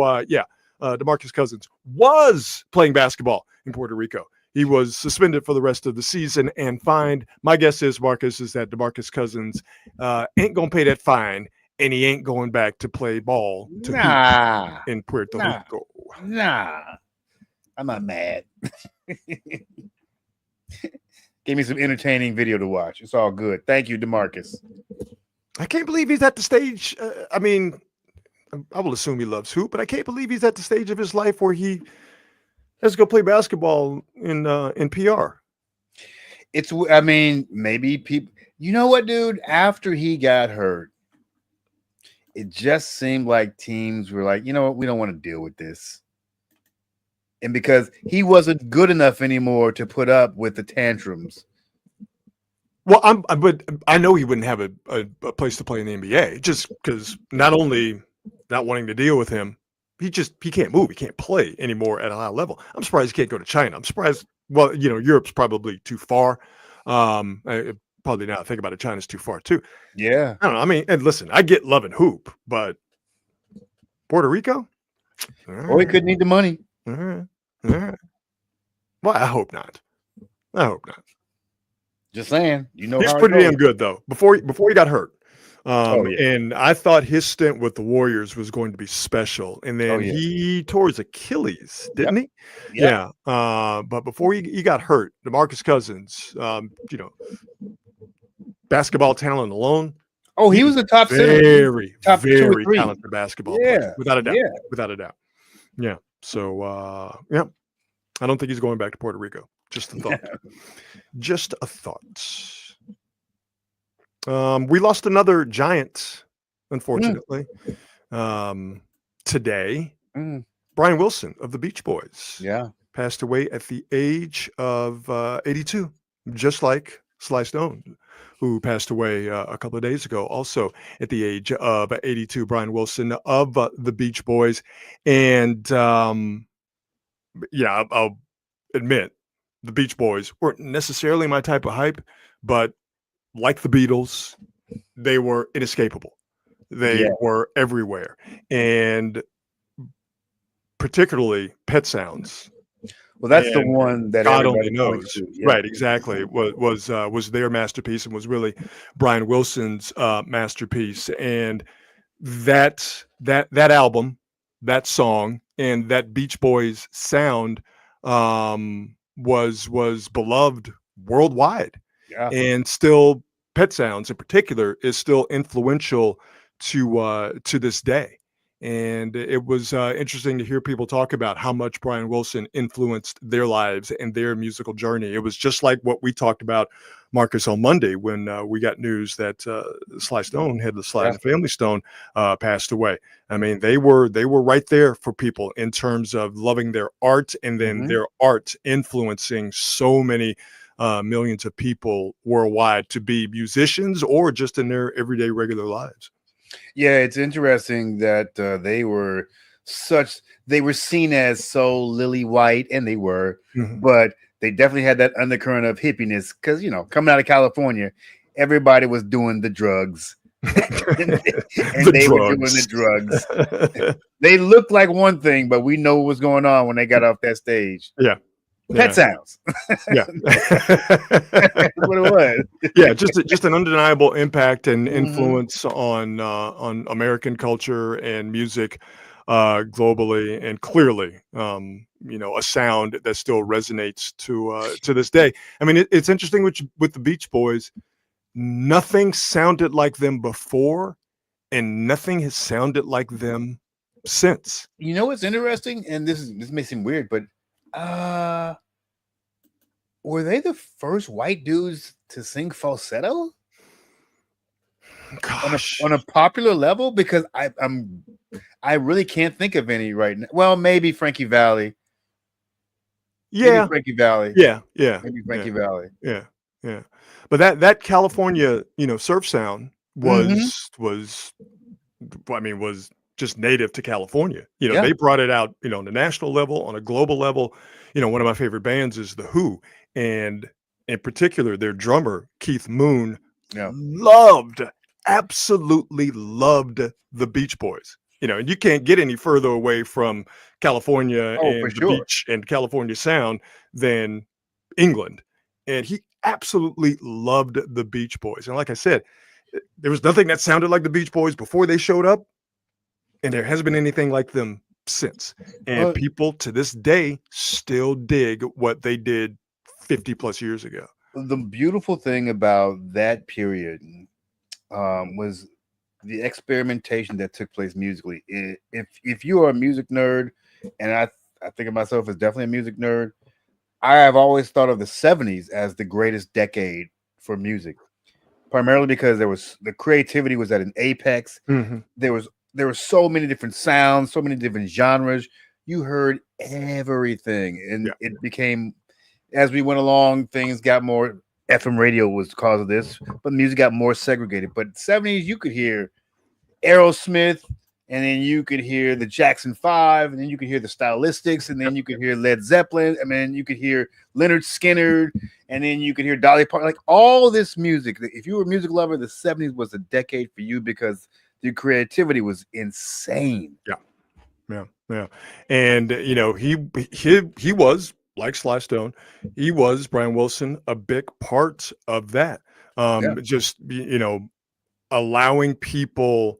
DeMarcus Cousins was playing basketball in Puerto Rico. He was suspended for the rest of the season and fined. My guess is, Marcus, is that DeMarcus Cousins ain't going to pay that fine, and he ain't going back to play ball in Puerto Rico. I'm not mad. Give me some entertaining video to watch. It's all good. Thank you, DeMarcus. I can't believe he's at the stage. I mean, I will assume he loves hoop, but I can't believe he's at the stage of his life where he Let's go play basketball in PR. I mean, maybe people. You know what, dude? After he got hurt, it just seemed like teams were like, you know what, we don't want to deal with this. And because he wasn't good enough anymore to put up with the tantrums. Well, but I know he wouldn't have a place to play in the NBA just because not only not wanting to deal with him, he can't move, he can't play anymore at a high level. I'm surprised he can't go to China. I'm surprised. Well, Europe's probably too far. Probably now I think about it, China's too far too. Yeah, I don't know. I mean, and listen, I get love and hoop, but Puerto Rico, or he could need the money. All right. Well, I hope not. Just saying, he's pretty damn good though. Before he got hurt, yeah. And I thought his stint with the Warriors was going to be special, and then he tore his Achilles, didn't he? Yep. Yeah. But before he got hurt, DeMarcus Cousins, basketball talent alone. Oh, he was a top very very talented basketball player, without a doubt. Yeah. Without a doubt. Yeah. So I don't think he's going back to Puerto Rico. Just a thought. Just a thought. We lost another giant, unfortunately. Today, Brian Wilson of the Beach Boys passed away at the age of 82, just like Sly Stone, who passed away a couple of days ago, also at the age of 82. Brian Wilson of the Beach Boys. And I'll admit, the Beach Boys weren't necessarily my type of hype, but like the Beatles, they were inescapable. They were everywhere. And particularly Pet Sounds. Well, that's the one that God only knows. Right, exactly. Was their masterpiece and was really Brian Wilson's masterpiece. And that album, that song, and that Beach Boys sound was beloved worldwide. Yeah. And still Pet Sounds in particular is still influential to this day. And it was interesting to hear people talk about how much Brian Wilson influenced their lives and their musical journey. It was just like what we talked about, Marcus, on Monday when we got news that Sly Stone, head of the Sly and the Family Stone, passed away. I mean, they were right there for people in terms of loving their art, and then their art influencing so many millions of people worldwide to be musicians or just in their everyday regular lives. Yeah, it's interesting that they were seen as so lily white, and they were, but they definitely had that undercurrent of hippiness because, coming out of California, everybody was doing the drugs. and they were doing the drugs. They looked like one thing, but we know what was going on when they got off that stage. Yeah. Pet Sounds. Yeah. That's what it was. Yeah, just an undeniable impact and influence on American culture and music globally, and clearly a sound that still resonates to this day. I mean, it's interesting with the Beach Boys, nothing sounded like them before, and nothing has sounded like them since. You know what's interesting, and this may seem weird, but were they the first white dudes to sing falsetto? Gosh. On a popular level? Because I really can't think of any right now. Well, maybe Frankie Valli. Yeah. Maybe Frankie Valli. Yeah. Maybe Frankie Valli. Yeah. But that California, surf sound was just native to California. They brought it out, on the national level, on a global level. One of my favorite bands is The Who, and in particular, their drummer, Keith Moon, absolutely loved the Beach Boys. And you can't get any further away from California and the beach and California sound than England. And he absolutely loved the Beach Boys. And like I said, there was nothing that sounded like the Beach Boys before they showed up, and there hasn't been anything like them since. And people to this day still dig what they did 50 plus years ago. The beautiful thing about that period was the experimentation that took place musically. If you are a music nerd, and I think of myself as definitely a music nerd. I have always thought of the 70s as the greatest decade for music, primarily because the creativity was at an apex. Mm-hmm. There were so many different sounds, so many different genres. You heard everything, and it became, as we went along, things got more. FM radio was the cause of this, but music got more segregated. But 70s, you could hear Aerosmith, and then you could hear the Jackson 5, and then you could hear the Stylistics, and then you could hear Led Zeppelin, and then you could hear Leonard Skinner, and then you could hear Dolly Parton. Like all this music. If you were a music lover, the 70s was a decade for you because the creativity was insane. Yeah. And he was, like Sly Stone, he was, Brian Wilson, a big part of that. Just allowing people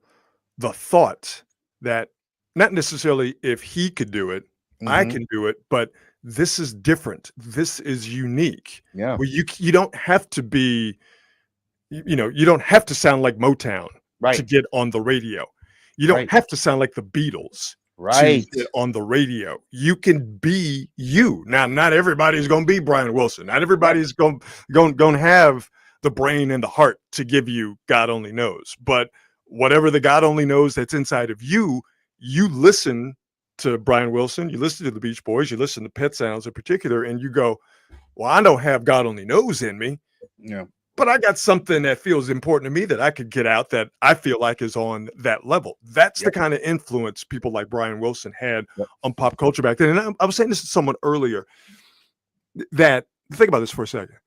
the thought that not necessarily if he could do it, I can do it, but this is different. This is unique. Yeah. Well, you don't have to be, you don't have to sound like Motown to get on the radio. You don't have to sound like the Beatles to get on the radio. You can be you. Now, not everybody's going to be Brian Wilson. Not everybody's going to have the brain and the heart to give you God only knows. But whatever the God only knows that's inside of you, you listen to Brian Wilson, you listen to the Beach Boys, you listen to Pet Sounds in particular, and you go, well, I don't have God only knows in me. Yeah. But I got something that feels important to me that I could get out that I feel like is on that level. That's the kind of influence people like Brian Wilson had on pop culture back then. And I was saying this to someone earlier that, think about this for a second.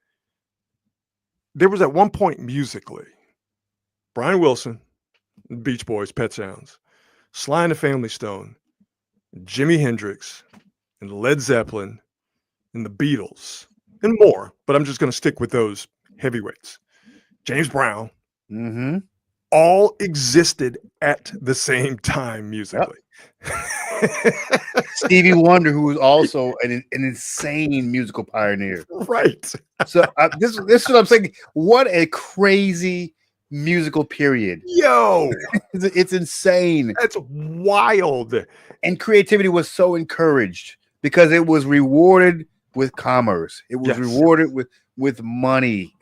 There was at one point musically, Brian Wilson, Beach Boys, Pet Sounds, Sly and the Family Stone, Jimi Hendrix, and Led Zeppelin, and the Beatles, and more. But I'm just going to stick with those heavyweights. James Brown, all existed at the same time musically. Stevie Wonder, who was also an insane musical pioneer. Right. So this is what I'm saying. What a crazy musical period. Yo, it's insane. That's wild. And creativity was so encouraged because it was rewarded with commerce. It was rewarded with money.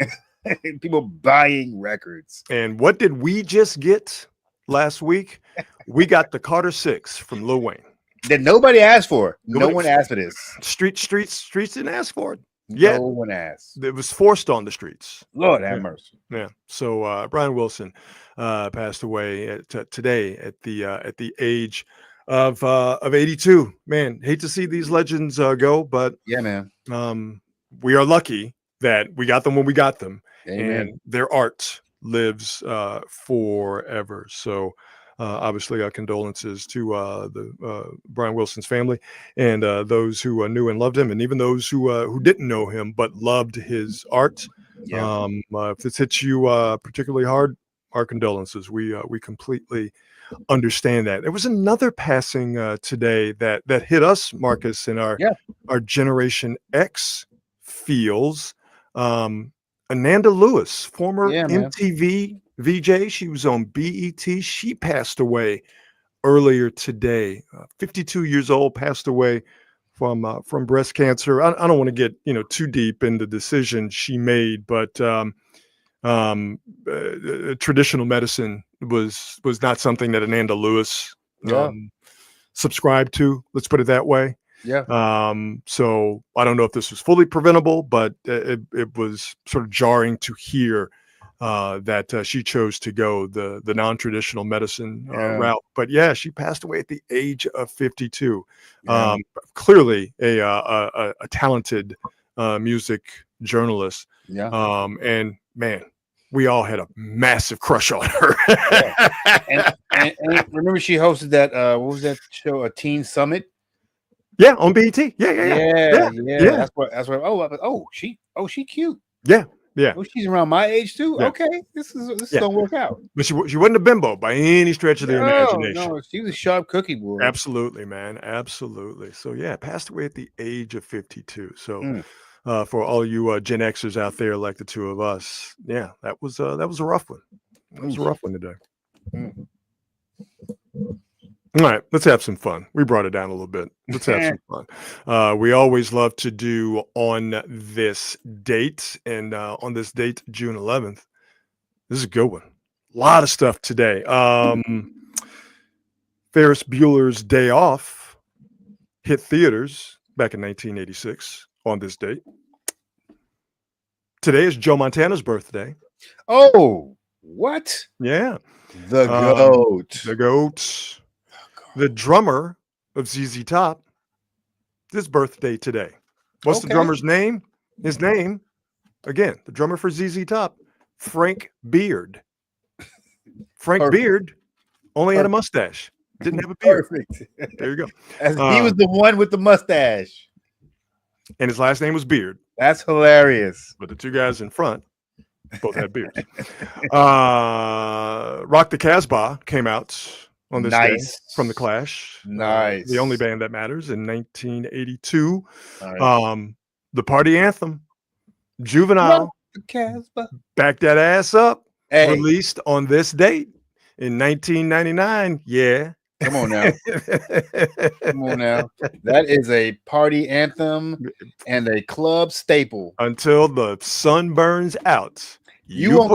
People buying records. And what did we just get last week? We got the Carter 6 from Lil Wayne. That nobody asked for. No one asked for this. Streets didn't ask for it. No one asked. It was forced on the streets. Lord have mercy. Yeah. So Brian Wilson passed away today at the age of 82. Man, hate to see these legends go, but yeah, man. We are lucky that we got them when we got them. Amen. And their art lives forever. So obviously our condolences to the Brian Wilson's family and those who knew and loved him, and even those who didn't know him but loved his art. If this hits you particularly hard, our condolences. We completely understand that. There was another passing today that hit us, Marcus, in our Generation X feels. Ananda Lewis, former MTV VJ, she was on BET. She passed away earlier today. 52 years old, passed away from breast cancer. I don't want to get too deep in the decision she made, but traditional medicine was not something that Ananda Lewis subscribed to. Let's put it that way. So I don't know if this was fully preventable, but it was sort of jarring to hear that she chose to go the non-traditional medicine route. But she passed away at the age of 52. Clearly a talented music journalist. And man, we all had a massive crush on her. and remember, she hosted that what was that show? A Teen Summit. Yeah, on BET. Yeah. That's what. She cute. Yeah. Oh, she's around my age too. Yeah. Okay, this is gonna work out. But she wasn't a bimbo by any stretch of the imagination. No, she was a sharp cookie boy. Absolutely, man. Absolutely. So passed away at the age of 52. So for all you Gen Xers out there, like the two of us, that was a rough one. That was a rough one today. All right, let's have some fun. We brought it down a little bit. Let's have some fun. We always love to do on this date, and on this date, June 11th. This is a good one. A lot of stuff today. Ferris Bueller's Day Off hit theaters back in 1986 on this date. Today is Joe Montana's birthday. Oh, what? Yeah. The GOAT. The GOAT. The drummer of ZZ Top, his birthday today. What's the drummer's name? His name, again, the drummer for ZZ Top, Frank Beard. Frank Beard only had a mustache. Didn't have a beard. Perfect. There you go. He was the one with the mustache. And his last name was Beard. That's hilarious. But the two guys in front both had beards. Rock the Casbah came out on this day from The Clash. Nice. The only band that matters in 1982. Right. The party anthem, Juvenile, Rock the Casbah. Back That Ass Up, Hey. released on this date in 1999. Yeah. Come on now. Come on now. That is a party anthem and a club staple. Until the sun burns out. You won't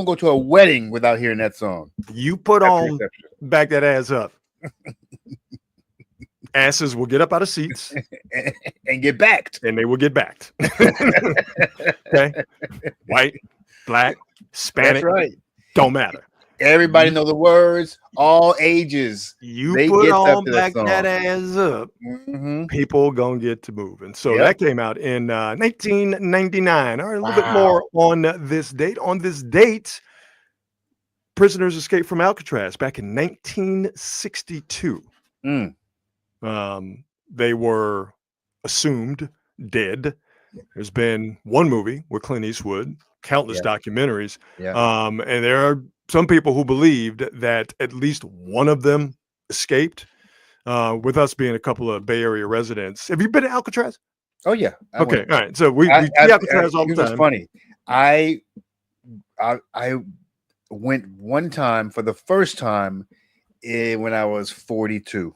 go to a wedding without hearing that song. You put on Back That Ass Up. Asses will get up out of seats and get backed. And they will get backed. Okay. White, black, Hispanic. That's right. Don't matter. Everybody know the words, all ages. You put on Back That Ass Up, people gonna get to moving. So that came out in 1999. All right, a little bit more on this date. On this date, prisoners escaped from Alcatraz back in 1962. They were assumed dead. There's been one movie with Clint Eastwood, countless documentaries, and there are some people who believed that at least one of them escaped, with us being a couple of Bay Area residents. Have you been to Alcatraz? Oh, yeah. Okay. All right. So we see Alcatraz all the time. It's funny. I went one time for the first time when I was 42.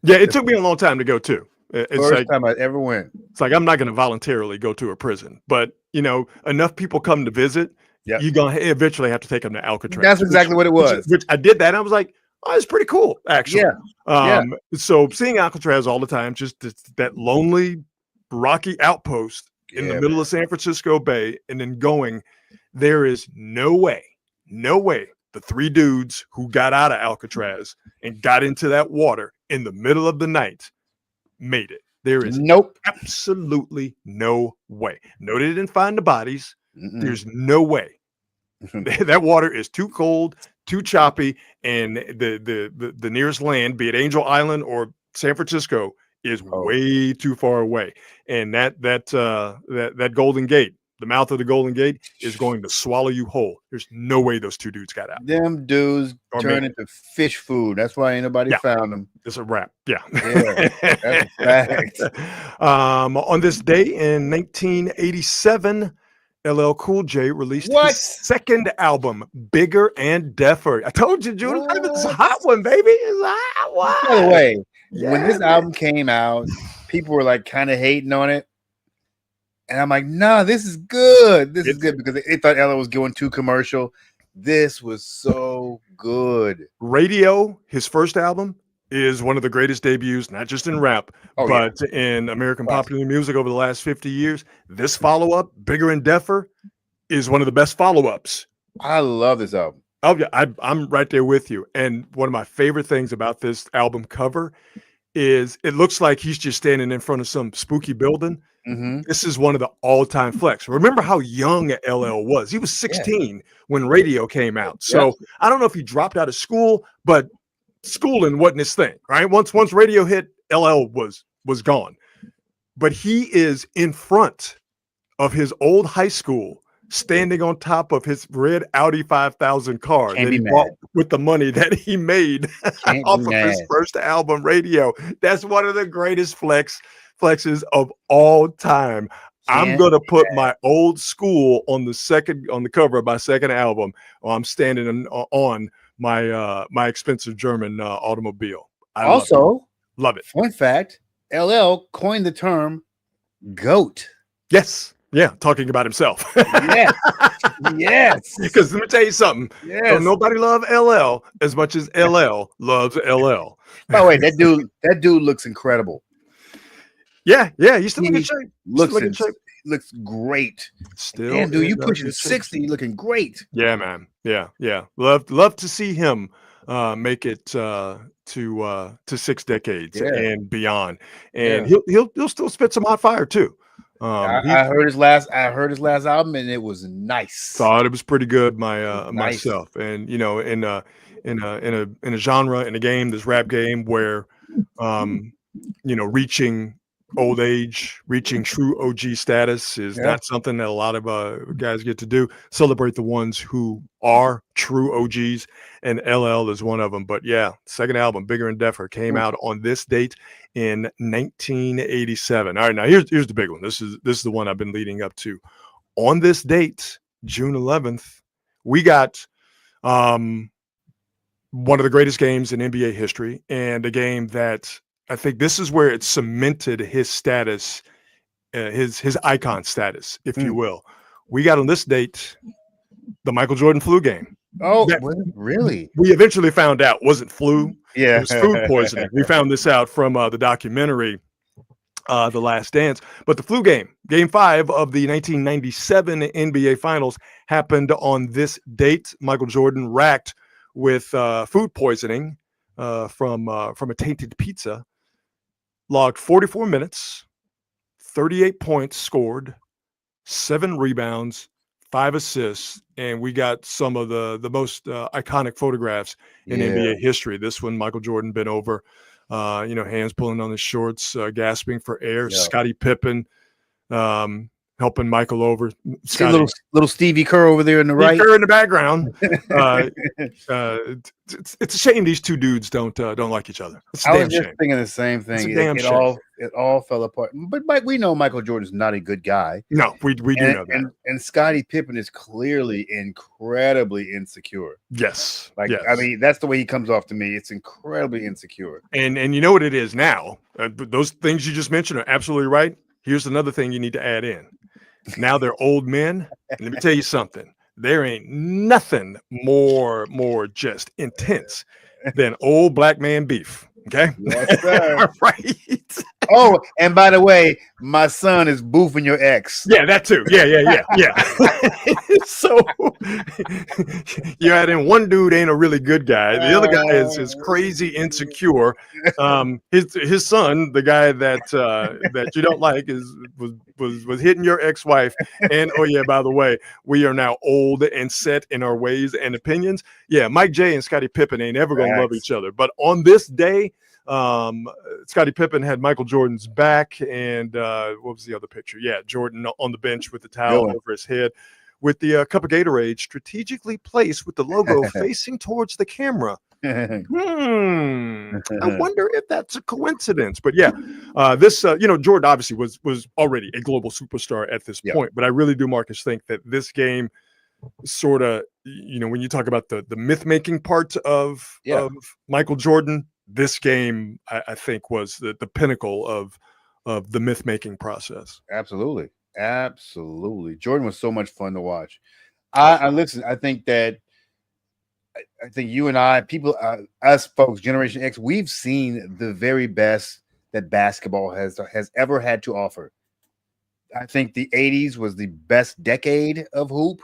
Yeah, it took me a long time to go too. It's first time I ever went. It's like I'm not going to voluntarily go to a prison, but enough people come to visit. You're gonna eventually have to take them to Alcatraz. That's exactly what it was. Which I did that, and I was like, "Oh, it's pretty cool, actually." So seeing Alcatraz all the time, just that lonely, rocky outpost in the middle of San Francisco Bay, and then going, there is no way, the three dudes who got out of Alcatraz and got into that water in the middle of the night made it. There is absolutely no way. No, they didn't find the bodies. There's no way. That water is too cold, too choppy, and the nearest land, be it Angel Island or San Francisco, is way too far away. And that Golden Gate, the mouth of the Golden Gate, is going to swallow you whole. There's no way those two dudes got out. Them dudes turned into fish food. That's why ain't nobody found them. It's a wrap. Yeah. That's a fact. On this day in 1987, LL Cool J released his second album, Bigger and Deffer. I told you, Judah, it's a hot one, baby. It's a hot one. By the way, when this album came out, people were like kind of hating on it. And I'm like, nah, this is good. This is good because they thought LL was going too commercial. This was so good. Radio, his first album, is one of the greatest debuts, not just in rap, but in American popular music over the last 50 years. This follow-up, Bigger and Deffer, is one of the best follow-ups. I love this album. Oh, yeah, I'm right there with you. And one of my favorite things about this album cover is it looks like he's just standing in front of some spooky building. This is one of the all-time flex. Remember how young LL was. He was 16 when Radio came out. So I don't know if he dropped out of school, but schooling wasn't his thing, right? Once Radio hit, LL was gone. But he is in front of his old high school, standing on top of his red Audi 5000 car that he bought with the money that he made off of his first album, Radio. That's one of the greatest flexes of all time. I'm gonna put my old school on the cover of my second album. I'm standing on my expensive German automobile. I love it. Fun fact: LL coined the term "goat." Yes. Yeah, talking about himself. Yes. Yes. Because let me tell you something. Yes. Don't nobody love LL as much as LL loves LL. By the way, that dude looks incredible. Yeah, he's still in good shape. Looks great. Still, damn, dude, you pushing 60, looking great. Yeah, man. Yeah. Love to see him make it to 6 decades and beyond. And he'll still spit some hot fire too. I heard his last album and it was nice. Thought it was pretty good myself. And in a genre, in a game, this rap game where reaching old age, reaching true OG status is not something that a lot of guys get to do. Celebrate the ones who are true OGs, and LL is one of them. But yeah, second album, Bigger and Deffer, came out on this date in 1987. All right, now here's the big one. This is the one I've been leading up to. On this date, June 11th, we got one of the greatest games in NBA history, and a game that I think this is where it cemented his status, his icon status, if you will. We got on this date the Michael Jordan flu game. Oh, really? We eventually found out wasn't flu. Yeah, it was food poisoning. We found this out from the documentary, The Last Dance. But the flu game, Game 5 of the 1997 NBA Finals, happened on this date. Michael Jordan racked with food poisoning from a tainted pizza. Logged 44 minutes, 38 points scored, 7 rebounds, 5 assists, and we got some of the most iconic photographs in NBA history. This one, Michael Jordan bent over, hands pulling on his shorts, gasping for air. Scottie Pippen helping Michael over. Little Stevie Kerr over there in the right. Kerr in the background. It's a shame these two dudes don't like each other. It's a damn shame. Thinking the same thing. It all fell apart. But Mike, we know Michael Jordan's not a good guy. No, we do know that. And Scottie Pippen is clearly incredibly insecure. Yes. Yes. I mean, that's the way he comes off to me. It's incredibly insecure. And you know what it is now? Those things you just mentioned are absolutely right. Here's another thing you need to add in. Now they're old men. And let me tell you something. There ain't nothing more just intense than old black man beef. Okay. Yes, sir. Right. Oh, and by the way, my son is boofing your ex. Yeah, that too. Yeah. So you add in one dude ain't a really good guy. The other guy is crazy insecure. His son, the guy that you don't like, was hitting your ex-wife. And oh yeah, by the way, we are now old and set in our ways and opinions. Yeah, Mike J and Scottie Pippen ain't ever gonna love each other. But on this day, Scottie Pippen had Michael Jordan's back, and what was the other picture? Yeah, Jordan on the bench with the towel over his head, with the cup of Gatorade strategically placed with the logo facing towards the camera. I wonder if that's a coincidence. But yeah, this Jordan obviously was already a global superstar at this point. But I really do, Marcus, think that this game sort of, when you talk about the myth making part of Michael Jordan, this game, I think, was the pinnacle of the myth-making process. Absolutely. Jordan was so much fun to watch. I listen, I think you and I, people, us folks, Generation X, we've seen the very best that basketball has ever had to offer. I think the 80s was the best decade of hoop.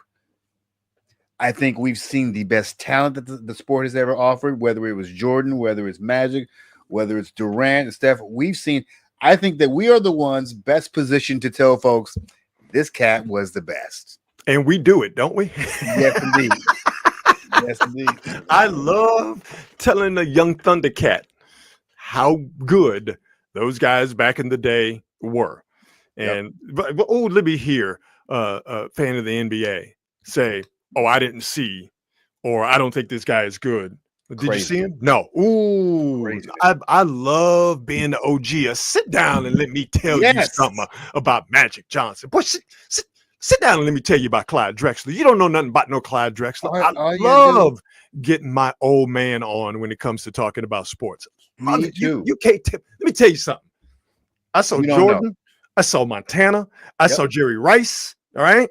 I think we've seen the best talent that the sport has ever offered, whether it was Jordan, whether it's Magic, whether it's Durant and Steph. I think that we are the ones best positioned to tell folks this cat was the best. And we do it, don't we? Yes, indeed. Yes, indeed. I love telling the young Thundercat how good those guys back in the day were. And but let me hear a fan of the NBA say, "Oh, I didn't see," or "I don't think this guy is good." Did you see him? No. Ooh, I love being the OG. Sit down and let me tell you something about Magic Johnson. Boy, Sit down and let me tell you about Clyde Drexler. You don't know nothing about no Clyde Drexler. All I you gotta do- love getting my old man on when it comes to talking about sports. Me too. You can't let me tell you something. I saw You don't know. Jordan. I saw Montana. I Yep. saw Jerry Rice. All right.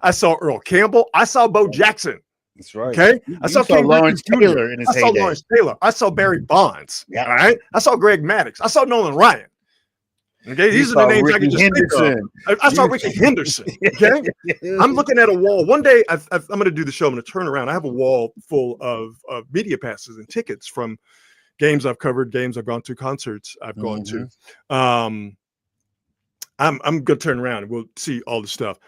I saw Earl Campbell. I saw Bo Jackson. That's right. Okay. You I saw saw King Lawrence Griffey Jr. Taylor in his I saw heyday. Lawrence Taylor. I saw Barry Bonds. Yeah. All right. I saw Greg Maddox. I saw Nolan Ryan. Okay. You These are saw the names I Ricky can just Henderson. think of. I saw You- Ricky Henderson. Okay. I'm looking at a wall. One day, I'm going to do the show. I'm going to turn around. I have a wall full of media passes and tickets from games I've covered, games I've gone to, concerts I've gone to. I'm going to turn around and we'll see all the stuff.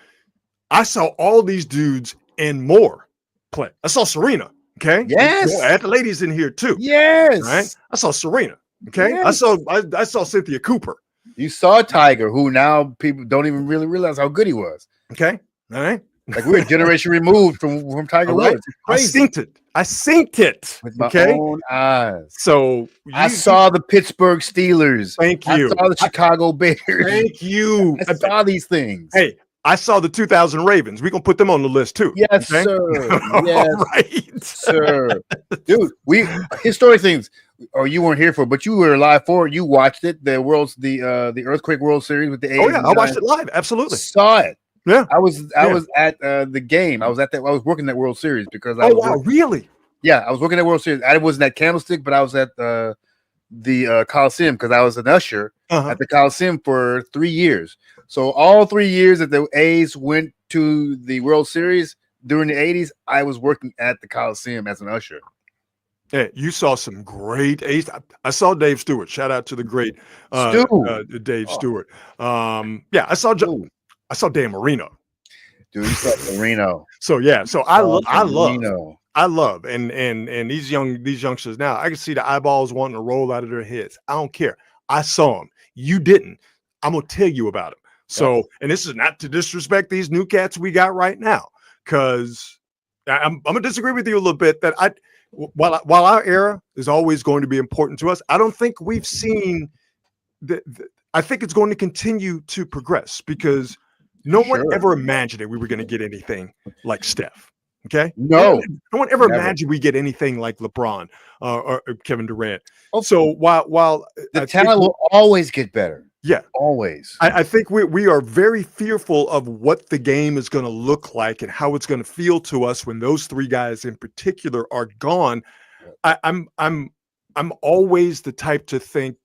I saw all these dudes and more play. I saw Serena. Okay. Yes. I had the ladies in here too. Yes. Right. I saw Serena. Okay. Yes. I saw Cynthia Cooper. You saw Tiger, who now people don't even really realize how good he was. Okay. All right. Like we're a generation removed from Tiger All right. Woods. It's I crazy. synced it. With my Okay. own eyes. So I saw the Pittsburgh Steelers. Thank I you. saw the Chicago Bears. Thank you. I saw these things. Hey, I saw the 2000 Ravens. We're going to put them on the list too. Yes, okay? sir. Yes, All right. sir. Dude, we historic things. Or you weren't here for, but you were alive for it. You watched it. The Earthquake World Series with the 80s. Oh, yeah. I watched it live. Absolutely. Saw it. Yeah. I was at the game. I was working that World Series because I Oh, was wow. Really? yeah, I was working at World Series. I wasn't at Candlestick, but I was at the Coliseum because I was an usher at the Coliseum for 3 years. So all 3 years that the A's went to the World Series during the 80s, I was working at the Coliseum as an usher. Yeah, you saw some great A's. I saw Dave Stewart. Shout out to the great Dave Stewart. Yeah, I saw Dan Marino. Dude, you saw Marino. So yeah, so I love Marino. and these youngsters now. I can see the eyeballs wanting to roll out of their heads. I don't care. I saw them. You didn't. I'm gonna tell you about them. So, and this is not to disrespect these new cats we got right now, because I'm gonna disagree with you a little bit. That while our era is always going to be important to us, I don't think we've seen I think it's going to continue to progress because no one ever imagined that we were going to get anything like Steph. Okay. No one ever imagined we get anything like LeBron or Kevin Durant. Oh. So while the talent will always get better. Yeah, always. I think we are very fearful of what the game is going to look like and how it's going to feel to us when those three guys in particular are gone. I'm always the type to think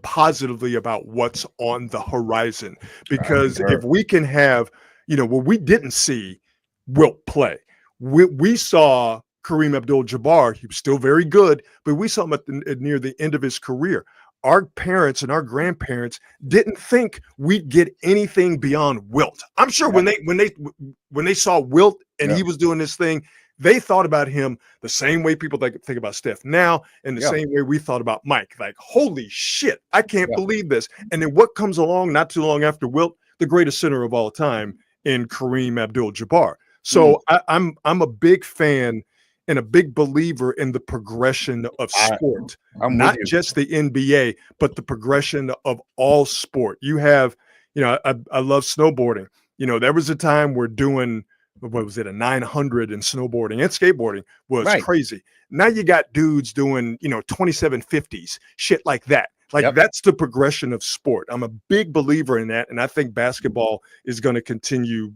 positively about what's on the horizon, because if we can have, we didn't see Wilt play. We saw Kareem Abdul-Jabbar. He was still very good, but we saw him near the end of his career. Our parents and our grandparents didn't think we'd get anything beyond Wilt. I'm sure when they saw Wilt and he was doing this thing, they thought about him the same way people think about Steph now, and the same way we thought about Mike. Like, holy shit, I can't believe this. And then what comes along not too long after Wilt? The greatest center of all time in Kareem Abdul-Jabbar. So I'm a big fan and a big believer in the progression of sport, not just the NBA, but the progression of all sport. You have, I love snowboarding. There was a time where doing, what was it, a 900 in snowboarding and skateboarding was crazy. Now you got dudes doing, 2750s, shit like that. Like that's the progression of sport. I'm a big believer in that. And I think basketball is going to continue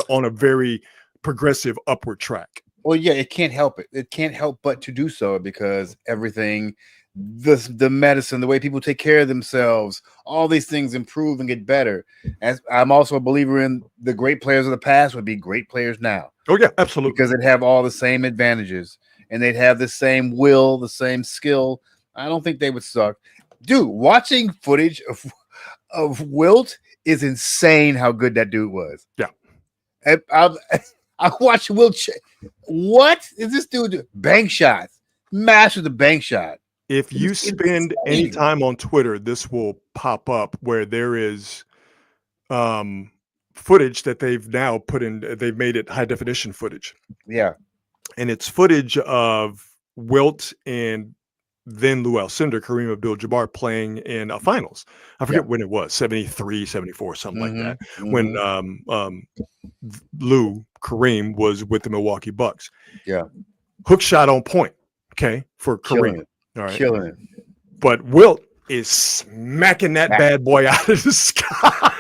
on a very progressive upward track. Well, yeah, it can't help it. It can't help but to do so because everything, the medicine, the way people take care of themselves, all these things improve and get better. As I'm also a believer in the great players of the past would be great players now. Oh, yeah, absolutely. Because they'd have all the same advantages and they'd have the same will, the same skill. I don't think they would suck. Dude, watching footage of Wilt is insane how good that dude was. Yeah. I watched Wilt. What is this dude doing? Bank shots. Master the bank shot. If you spend any time on Twitter, this will pop up where there is footage that they've now put in. They've made it high definition footage. Yeah. And it's footage of Wilt and then Lou Alcindor, Kareem Abdul-Jabbar playing in a finals. I forget when it was, 73, 74, something like that. When Kareem was with the Milwaukee Bucks. Yeah. Hook shot on point, okay, for Kareem. All right. Killing it. But Wilt is smacking that bad boy out of the sky.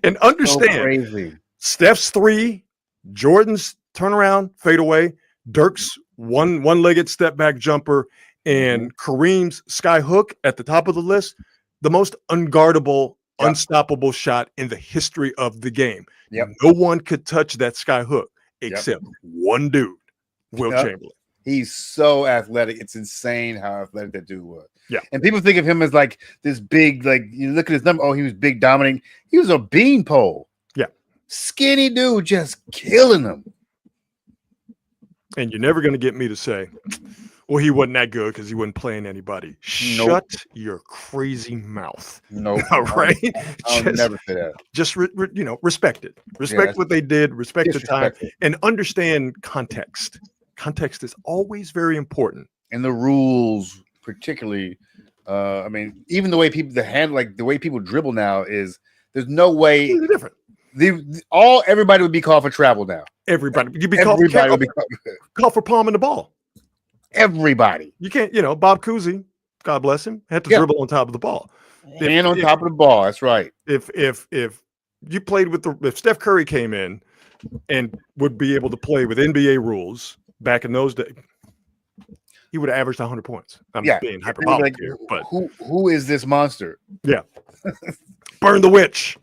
And understand, Steph's 3, Jordan's turnaround, fadeaway, Dirk's one-legged step-back jumper, and Kareem's sky hook at the top of the list, the most unguardable, unstoppable shot in the history of the game. Yep. No one could touch that sky hook except one dude, Wilt Chamberlain. He's so athletic. It's insane how athletic that dude was. Yeah. And people think of him as like this big, like you look at his number. Oh, he was big, dominating. He was a beanpole. Yeah. Skinny dude just killing them. And you're never going to get me to say, well, he wasn't that good because he wasn't playing anybody. Shut your crazy mouth. No. All right. I'll never say that. Just, respect it. Respect what they did. Respect the time. And understand context. Context is always very important. And the rules, particularly, I mean, even the way people the way people dribble now is there's no way it's different. Everybody would be called for travel now. Everybody, you'd be called for palming the ball. Everybody. You can't, Bob Cousy, God bless him, had to dribble on top of the ball. Hand on top of the ball. That's right. If you played if Steph Curry came in and would be able to play with NBA rules back in those days, he would have averaged 100 points. I'm being hyperbolic here, but who is this monster? Yeah. Burn the witch.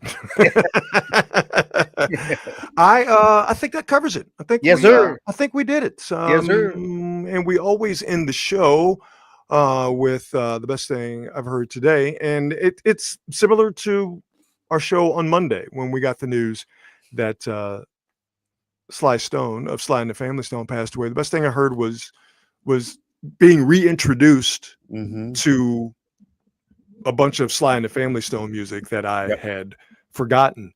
I think that covers it. I think sir. I think we did it. Yes, sir. And we always end the show with the best thing I've heard today, and it's similar to our show on Monday when we got the news that Sly Stone of Sly and the Family Stone passed away. The best thing I heard was being reintroduced to a bunch of Sly and the Family Stone music that I had forgotten.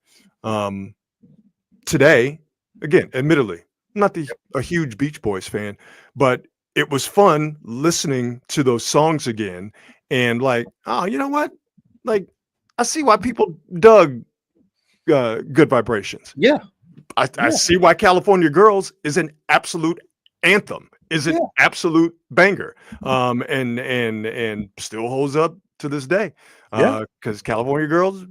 Today, again, admittedly, I'm not a huge Beach Boys fan, but it was fun listening to those songs again and like, oh, you know what? Like, I see why people dug Good Vibrations. Yeah. I see why California Girls is an absolute anthem, is an absolute banger, and still holds up to this day. Because California Girls,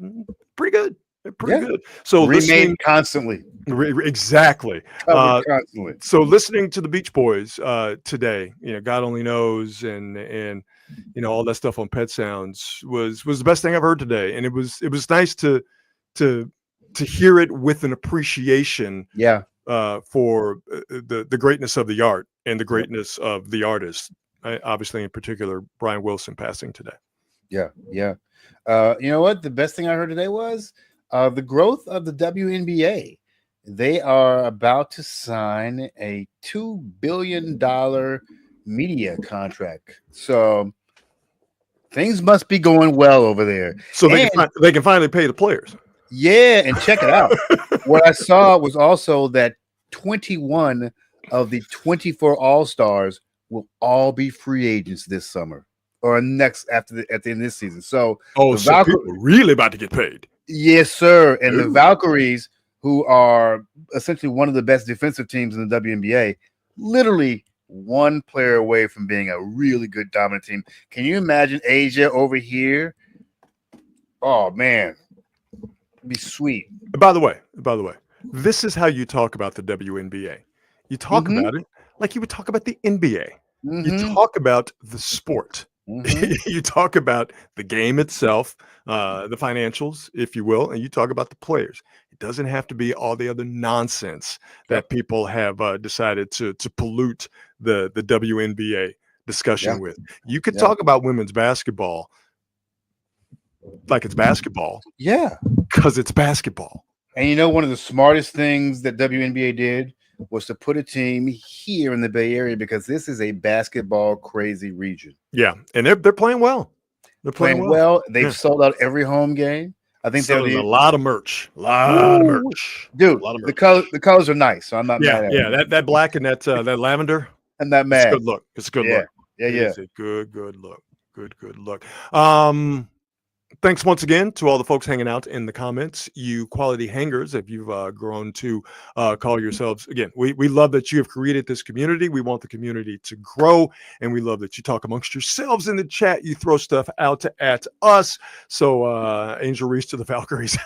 pretty good. They're pretty good. So remade constantly. Exactly. Constantly. So listening to the Beach Boys today, God Only Knows and all that stuff on Pet Sounds was the best thing I've heard today. And it was nice to hear it with an appreciation for the greatness of the art and the greatness of the artist. Obviously, in particular, Brian Wilson passing today. You know what? The best thing I heard today was the growth of the WNBA. They are about to sign a $2 billion media contract. So things must be going well over there. So they can finally pay the players. Yeah, and check it out. What I saw was also that 21 of the 24 All-Stars will all be free agents this summer or at the end of this season. So so people are really about to get paid. Yes, sir. And the Valkyries, who are essentially one of the best defensive teams in the WNBA, literally one player away from being a really good dominant team. Can you imagine Asia over here? Oh man. It'd be sweet. By the way, this is how you talk about the WNBA. You talk about it like you would talk about the NBA. You talk about the sport. You talk about the game itself, the financials, if you will, and you talk about the players. It doesn't have to be all the other nonsense that people have decided to pollute the WNBA discussion with. You could talk about women's basketball like it's basketball. Because it's basketball. And one of the smartest things that WNBA did was to put a team here in the Bay Area because this is a basketball crazy region. Yeah, and they're playing well. They're playing well. They've sold out every home game. I think there's a lot of merch. Dude, the colors are nice, so I'm not mad at it. Yeah, that black and that lavender. And that match. It's a good look. It's a good look. Yeah, It yeah. is a good look. Good look. Thanks once again to all the folks hanging out in the comments, you quality hangers. If you've grown to call yourselves, again, we love that you have created this community. We want the community to grow, and we love that you talk amongst yourselves in the chat. You throw stuff out at us. So Angel Reese to the Valkyries.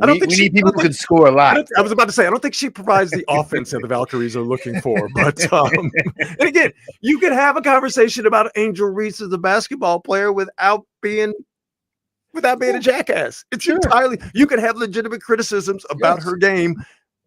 We need people who can score a lot. I was about to say, I don't think she provides the offense that the Valkyries are looking for. But and again, you can have a conversation about Angel Reese as a basketball player without being a jackass. It's entirely, you can have legitimate criticisms about her game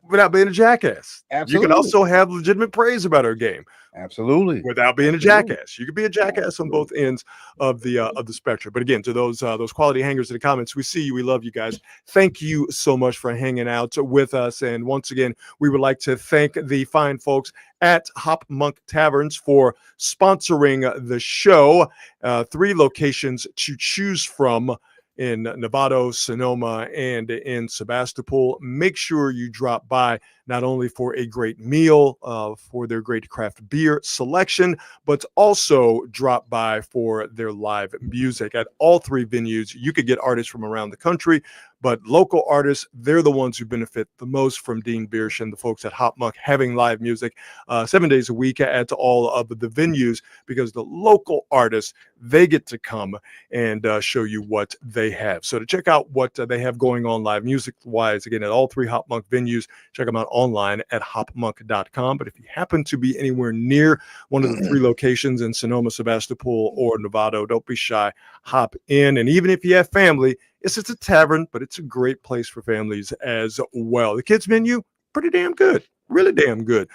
without being a jackass. Absolutely. You can also have legitimate praise about her game. Absolutely. Without being a jackass. You could be a jackass on both ends of the spectrum. But again, to those quality hangers in the comments, we see you. We love you guys. Thank you so much for hanging out with us. And once again, we would like to thank the fine folks at Hop Monk Taverns for sponsoring the show. 3 locations to choose from in Novato, Sonoma, and in Sebastopol. Make sure you drop by not only for a great meal, for their great craft beer selection, but also drop by for their live music. At all 3 venues, you could get artists from around the country, but local artists, they're the ones who benefit the most from Dean Biersch and the folks at Hop Monk having live music 7 days a week at all of the venues, because the local artists, they get to come and show you what they have. So to check out what they have going on live music-wise, again, at all 3 Hop Monk venues, check them out online at hopmonk.com. But if you happen to be anywhere near one of the 3 locations in Sonoma, Sebastopol, or Novato, don't be shy. Hop in. And even if you have family, it's a tavern, but it's a great place for families as well. The kids menu, pretty damn good. Really damn good.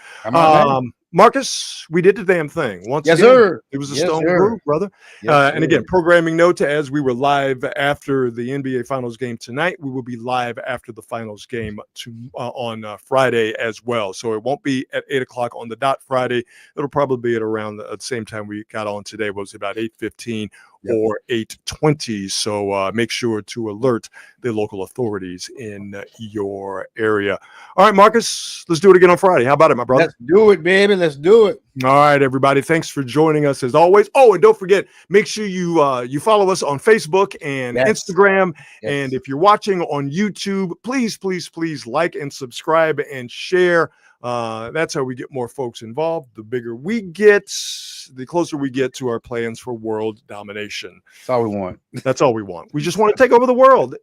Marcus, we did the damn thing. Once again, sir. It was a Stone Brew, brother. And again, programming note, as we were live after the NBA Finals game tonight, we will be live after the Finals game on Friday as well. So it won't be at 8 o'clock on the dot Friday. It'll probably be at around the same time we got on today. Was about 8:15 or 8:20. So make sure to alert the local authorities in your area. All right, Marcus, let's do it again on Friday. How about it, my brother? Let's do it, baby. Let's do it. All right, everybody. Thanks for joining us as always. Oh, and don't forget, make sure you follow us on Facebook and Instagram. And if you're watching on YouTube, please like and subscribe and share. That's how we get more folks involved. The bigger we get, the closer we get to our plans for world domination. That's all we want. That's all we want. We just want to take over the world.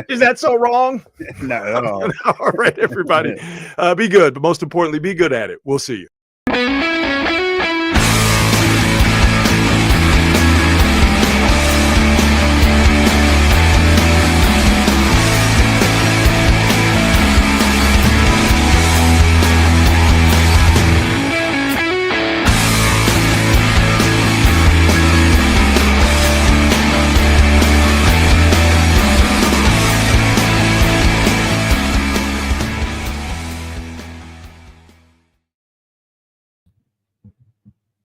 Is that so wrong? No, at all. All right, everybody. Be good, but most importantly, be good at it. We'll see you.